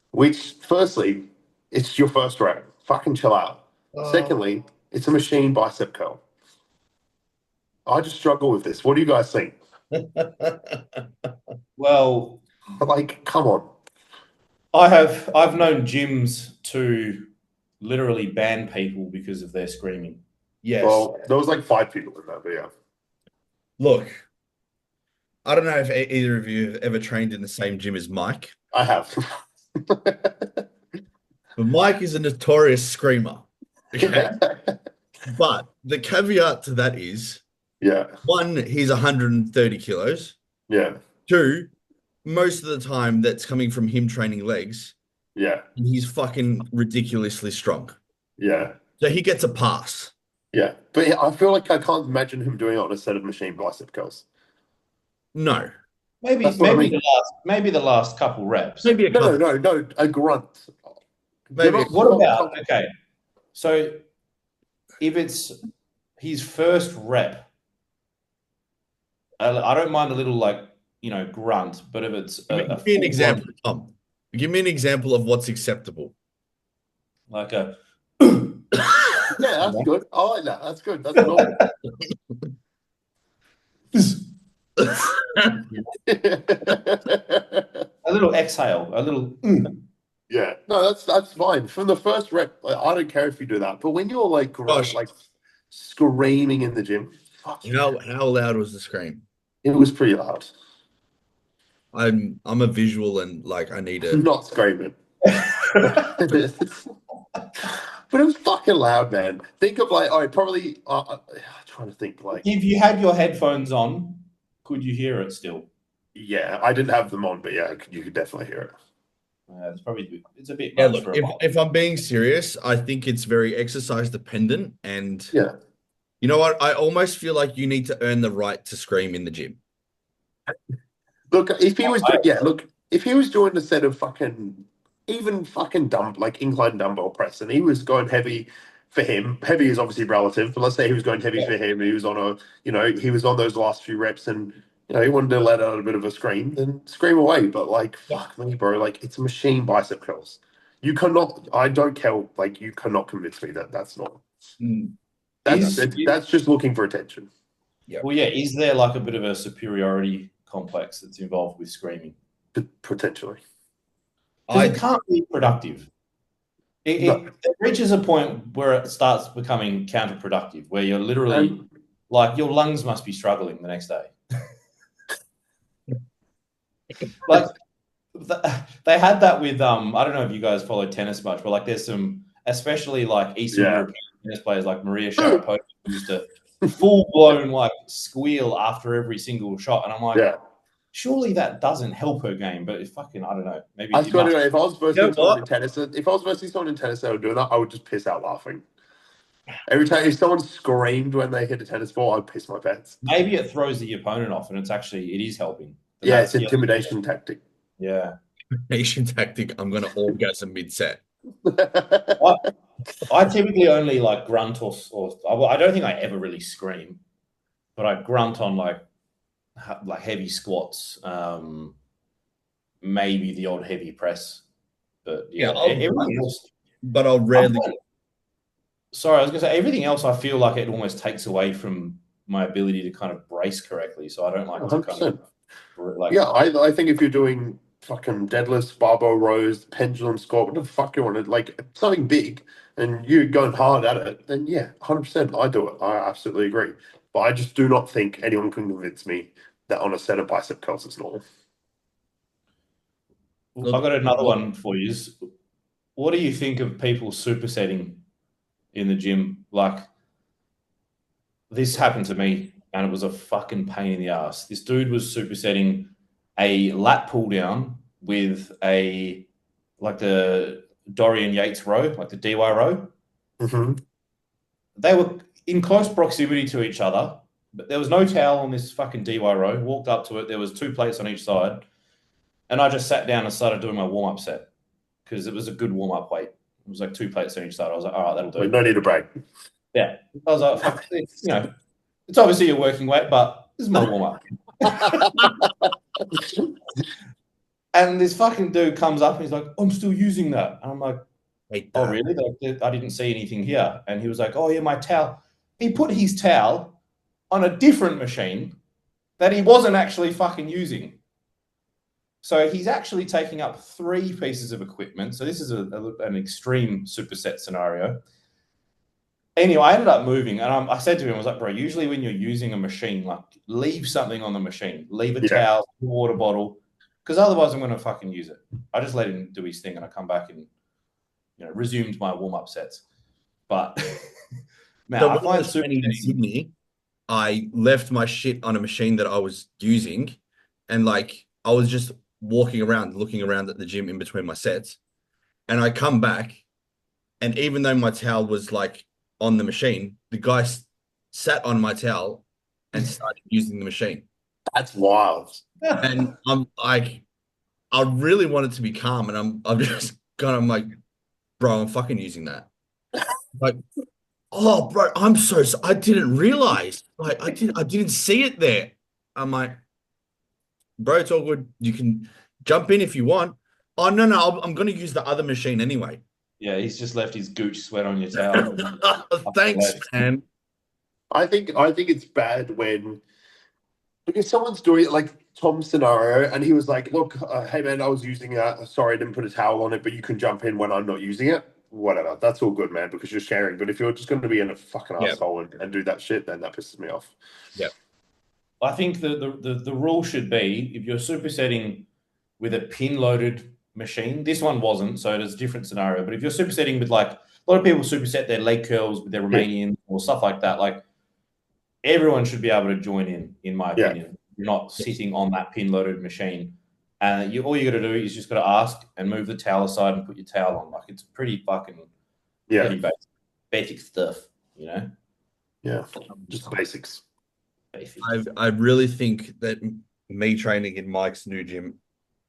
Which, firstly, it's your first rep. Fucking chill out. Secondly, it's a machine bicep curl. I just struggle with this. What do you guys think? Well, like, come on. I've known gyms to literally ban people because of their screaming. Yes. Well, there was like 5 people in that, but yeah. Look, I don't know if either of you have ever trained in the same gym as Mike. I have. But Mike is a notorious screamer. Okay. But the caveat to that is, yeah. 1, he's 130 kilos. Yeah. 2, most of the time that's coming from him training legs. Yeah. And he's fucking ridiculously strong. Yeah. So he gets a pass. Yeah. But I feel like I can't imagine him doing it on a set of machine bicep curls. No. Maybe the last couple reps. Maybe a couple. No, a grunt. Maybe. What about, okay, so if it's his first rep, I don't mind a little grunt, but if it's give me an example, Tom. Give me an example of what's acceptable. Like a yeah, that's good. I like that. That's good. That's normal. a little exhale, a little. Yeah, no, that's fine. From the first rep, I don't care if you do that. But when you're like screaming in the gym, how loud was the scream? It was pretty loud. I'm a visual and I need a not screaming. But it was fucking loud, man. Think of like, I probably, trying to think like. If you had your headphones on, could you hear it still? Yeah, I didn't have them on, but yeah, you could definitely hear it. It's a bit Yeah, much look, for if I'm being serious, I think it's very exercise dependent. And Yeah. you know what? I almost feel like you need to earn the right to scream in the gym. Look, if he was doing, yeah, look, if he was doing a set of even fucking like incline dumbbell press, and he was going heavy for him. Heavy is obviously relative, but let's say he was going heavy for him. He was on he was on those last few reps, and he wanted to let out a bit of a scream, then scream away. But like, fuck me, bro, like it's machine bicep curls. You cannot. I don't care. Like, you cannot convince me that that's not. That's just looking for attention. Yeah. Well, yeah. Is there like a bit of a superiority complex that's involved with screaming? Potentially. Because it can't be productive. It reaches a point where it starts becoming counterproductive, where you're literally like your lungs must be struggling the next day. Like they had that with I don't know if you guys follow tennis much, but like there's some, especially like Eastern European tennis players like Maria Sharapova used to full blown like squeal after every single shot, and I'm like, surely that doesn't help her game, but fucking, I don't know. Maybe I swear to God, if I was versing someone in tennis, that would do that, I would just piss out laughing. Every time if someone screamed when they hit a tennis ball, I'd piss my pants. Maybe it throws the opponent off, and it is helping. Yeah, it's intimidation tactic. Yeah, intimidation tactic. I'm gonna orgasm mid-set. I typically only like grunt or I don't think I ever really scream, but I grunt on like heavy squats, maybe the odd heavy press, but everything else. But I'll rarely. Sorry, I was going to say everything else. I feel like it almost takes away from my ability to kind of brace correctly, so I don't like 100%. To kind of like. Yeah, I think if you're doing fucking deadlifts, barbell rows, pendulum squat, whatever the fuck you want to, like something big, and you're going hard at it, then yeah, 100%, I do it. I absolutely agree. But I just do not think anyone can convince me that on a set of bicep curls it's normal. I've got another one for you. What do you think of people supersetting in the gym? Like, this happened to me, and it was a fucking pain in the ass. This dude was supersetting a lat pull down with the Dorian Yates row, like the DY row. Mm-hmm. They were in close proximity to each other, but there was no towel on this fucking DY row. Walked up to it. There was 2 plates on each side. And I just sat down and started doing my warm-up set because it was a good warm-up weight. It was like 2 plates on each side. I was like, all right, that'll do. No need to brag. Yeah. I was like, fuck, it's obviously your working weight, but this is my warm-up. And this fucking dude comes up and he's like, I'm still using that. And I'm like, oh, really? I didn't see anything here. And he was like, oh, yeah, my towel. He put his towel on a different machine that he wasn't actually fucking using. So he's actually taking up 3 pieces of equipment. So this is an extreme superset scenario. Anyway, I ended up moving, and I said to him, I was like, bro, usually when you're using a machine, like, leave something on the machine. Leave a towel, a water bottle, because otherwise I'm going to fucking use it. I just let him do his thing, and I come back and resumed my warm-up sets. But, man, So I find training in Sydney, I left my shit on a machine that I was using, and, like, I was just walking around, looking around at the gym in between my sets. And I come back, and even though my towel was like on the machine, the guy sat on my towel and started using the machine. That's wild. And I'm like, I really wanted to be calm, and I'm just kind of like, bro, I'm fucking using that. Like, oh, bro, I didn't realize. Like, I didn't see it there. I'm like, bro, it's all good. You can jump in if you want. Oh, no, I'm going to use the other machine anyway. Yeah, he's just left his gooch sweat on your towel. Thanks, man. I think it's bad when if someone's doing it like Tom's scenario, and he was like, look, hey, man, I was using it. Sorry, I didn't put a towel on it, but you can jump in when I'm not using it. Whatever. That's all good, man, because you're sharing. But if you're just going to be in a fucking asshole and do that shit, then that pisses me off. Yeah. I think the rule should be, if you're supersetting with a pin-loaded machine. This one wasn't, so it's a different scenario. But if you're supersetting with like a lot of people superset their leg curls with their Romanian or stuff like that, like everyone should be able to join in my opinion. You're not sitting on that pin loaded machine. And all you got to do is just got to ask and move the towel aside and put your towel on. Like it's pretty fucking pretty basic stuff, you know? Yeah, just basics. I really think that me training in Mike's new gym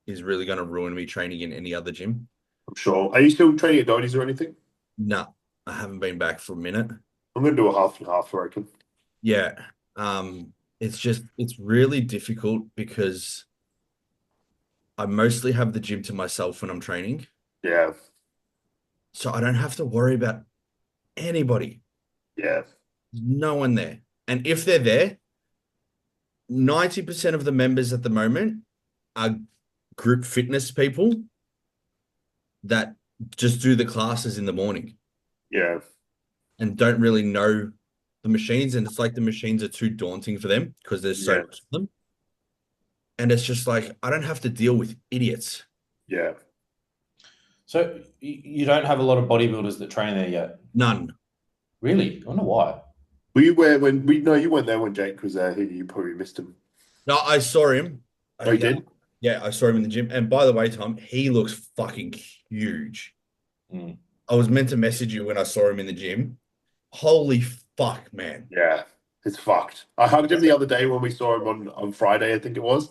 is really going to ruin me training in any other gym. I'm sure. Are you still training at Doty's or anything? No, I haven't been back for a minute. I'm going to do a half and half, I reckon. Yeah. It's really difficult because I mostly have the gym to myself when I'm training. Yeah. So I don't have to worry about anybody. Yeah. No one there. And if they're there, 90% of the members at the moment are group fitness people that just do the classes in the morning. Yeah. And don't really know the machines. And it's like the machines are too daunting for them because there's so much of them. And it's just like, I don't have to deal with idiots. Yeah. So you don't have a lot of bodybuilders that train there yet? None. Really? I wonder why. Were you where when we? No, you weren't there when Jake was there. You probably missed him. No, I saw him. Oh, you did? Yeah, I saw him in the gym. And by the way, Tom, he looks fucking huge. Mm. I was meant to message you when I saw him in the gym. Holy fuck, man. Yeah, it's fucked. I hugged him the other day when we saw him on Friday, I think it was.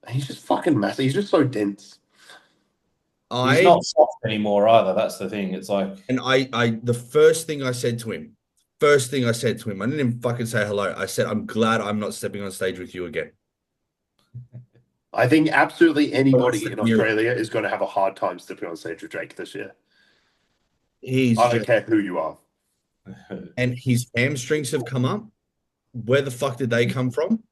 He's just fucking massive. He's just so dense. He's not soft anymore either. That's the thing. It's like... And the first thing I said to him, I didn't even fucking say hello. I said, I'm glad I'm not stepping on stage with you again. I think absolutely anybody in Australia is going to have a hard time stepping on stage with Jake this year. I don't care who you are. And his hamstrings have come up. Where the fuck did they come from?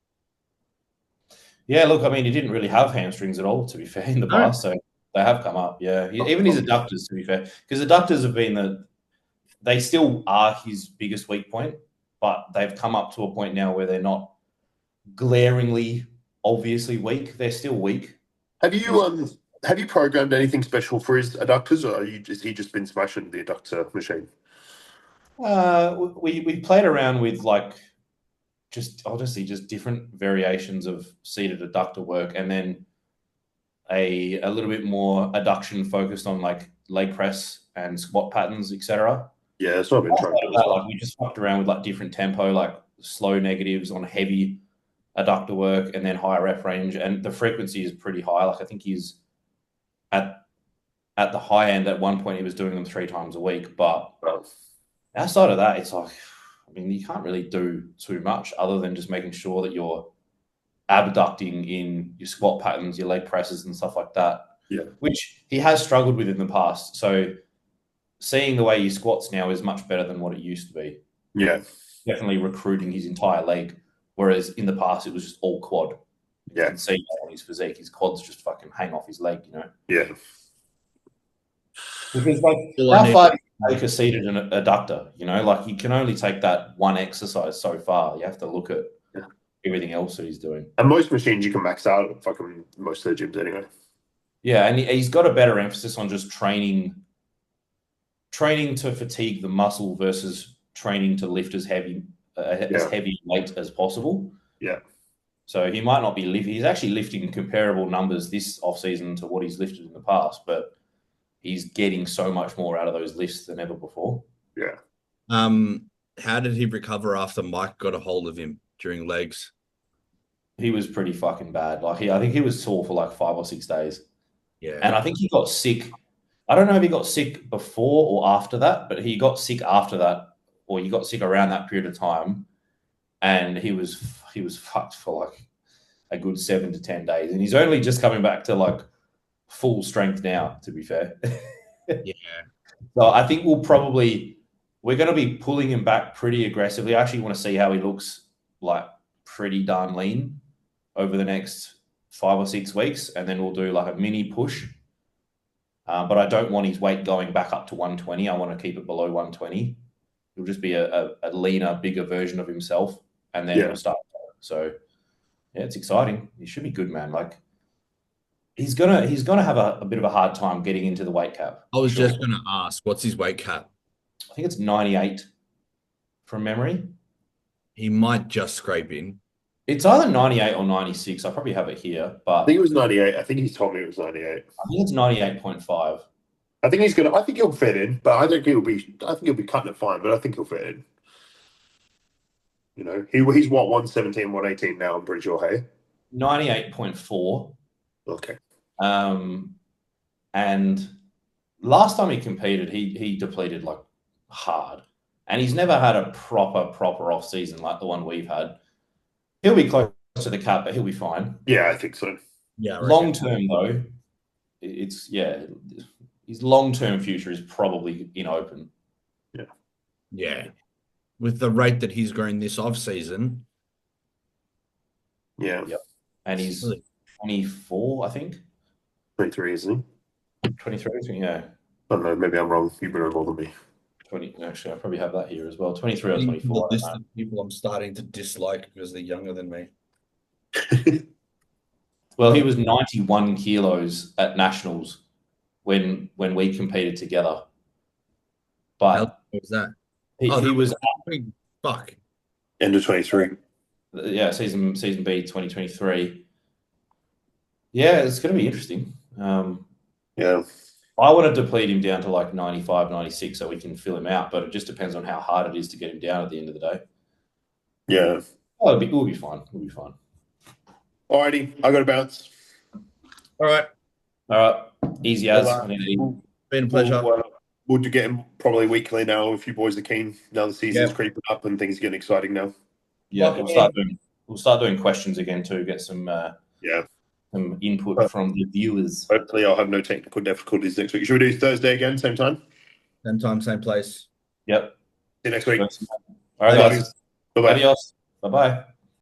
Yeah, look, I mean, he didn't really have hamstrings at all, to be fair, in the past. So they have come up, yeah. Even his adductors, to be fair. Because adductors have been they still are his biggest weak point, but they've come up to a point now where they're not glaringly, obviously weak. They're still weak. Have you programmed anything special for his adductors, or has he just been smashing the adductor machine? We played around with like just different variations of seated adductor work, and then a little bit more adduction focused on like leg press and squat patterns, etc. Yeah, that's what I've been trying to do. Like we just fucked around with like different tempo, like slow negatives on heavy adductor work, and then higher rep range, and the frequency is pretty high. Like I think he's at the high end. At one point, he was doing them 3 times a week, but outside of that, it's like, I mean, you can't really do too much other than just making sure that you're abducting in your squat patterns, your leg presses and stuff like that. Yeah. Which he has struggled with in the past. So seeing the way he squats now is much better than what it used to be. Yeah. Definitely recruiting his entire leg. Whereas in the past, it was just all quad. You can see on his physique, his quads just fucking hang off his leg, you know? Yeah. Because like, how far do you take a seated adductor? You know, like you can only take that one exercise so far. You have to look at everything else that he's doing. And most machines you can max out at fucking most of the gyms anyway. Yeah, and he's got a better emphasis on just training to fatigue the muscle versus training to lift as heavy weight as possible. Yeah. So he might not be lifting. He's actually lifting comparable numbers this off-season to what he's lifted in the past, but he's getting so much more out of those lifts than ever before. Yeah. How did he recover after Mike got a hold of him during legs? He was pretty fucking bad. Like I think he was sore for like 5 or 6 days. Yeah. And I think he got sick. I don't know if he got sick before or after that, but he got sick after that, or he got sick around that period of time. And he was fucked for like a good 7 to 10 days. And he's only just coming back to like full strength now, to be fair. Yeah. So I think we're going to be pulling him back pretty aggressively. I actually want to see how he looks like pretty darn lean over the next 5 or 6 weeks. And then we'll do like a mini push. But I don't want his weight going back up to 120. I want to keep it below 120. It'll just be a leaner, bigger version of himself. And then he'll start. So, yeah, it's exciting. He should be good, man. Like, he's gonna have a bit of a hard time getting into the weight cap. I was Sure. just going to ask, what's his weight cap? I think it's 98 from memory. He might just scrape in. It's either 98 or 96. I probably have it here, but I think it was 98. I think he's told me it was 98. I think it's 98.5. I think he's gonna. I think he'll fit in, but I think he'll be. I think he'll be cutting it fine, but I think he'll fit in. You know, he's what 117, 118 now. I'm pretty sure. Hey, 98.4. okay. And last time he competed, he depleted like hard, and he's never had a proper off season like the one we've had. He'll be close to the cap, but he'll be fine. Yeah, I think so. Yeah. Long term though, his long term future is probably in open. Yeah. With the rate that he's grown this off season. Yeah. Yep. And he's 24, I think. 23, isn't he? 23, I think, yeah. I don't know. Maybe I'm wrong. You better more than me. 20. Actually, I probably have that here as well. 23 or 24. The list of people I'm starting to dislike because they're younger than me. Well, he was 91 kilos at nationals when we competed together. But what was that? he was fuck. End of 23. Yeah, season B 2023. Yeah, it's going to be interesting. Yeah. I want to deplete him down to like 95, 96 so we can fill him out, but it just depends on how hard it is to get him down at the end of the day. Yeah. Oh, we'll be fine. We'll be fine. Alrighty, I got to bounce. All right. Easy as. Been a pleasure. We'll get him probably weekly now if you boys are keen. Now the season's creeping up and things are getting exciting now. Yeah, we'll start doing questions again too. Get some some input from the viewers. Hopefully, I'll have no technical difficulties next week. Should we do Thursday again, same time? Same time, same place. Yep. See you next week. All right, guys. Bye-bye. Adios. Bye-bye.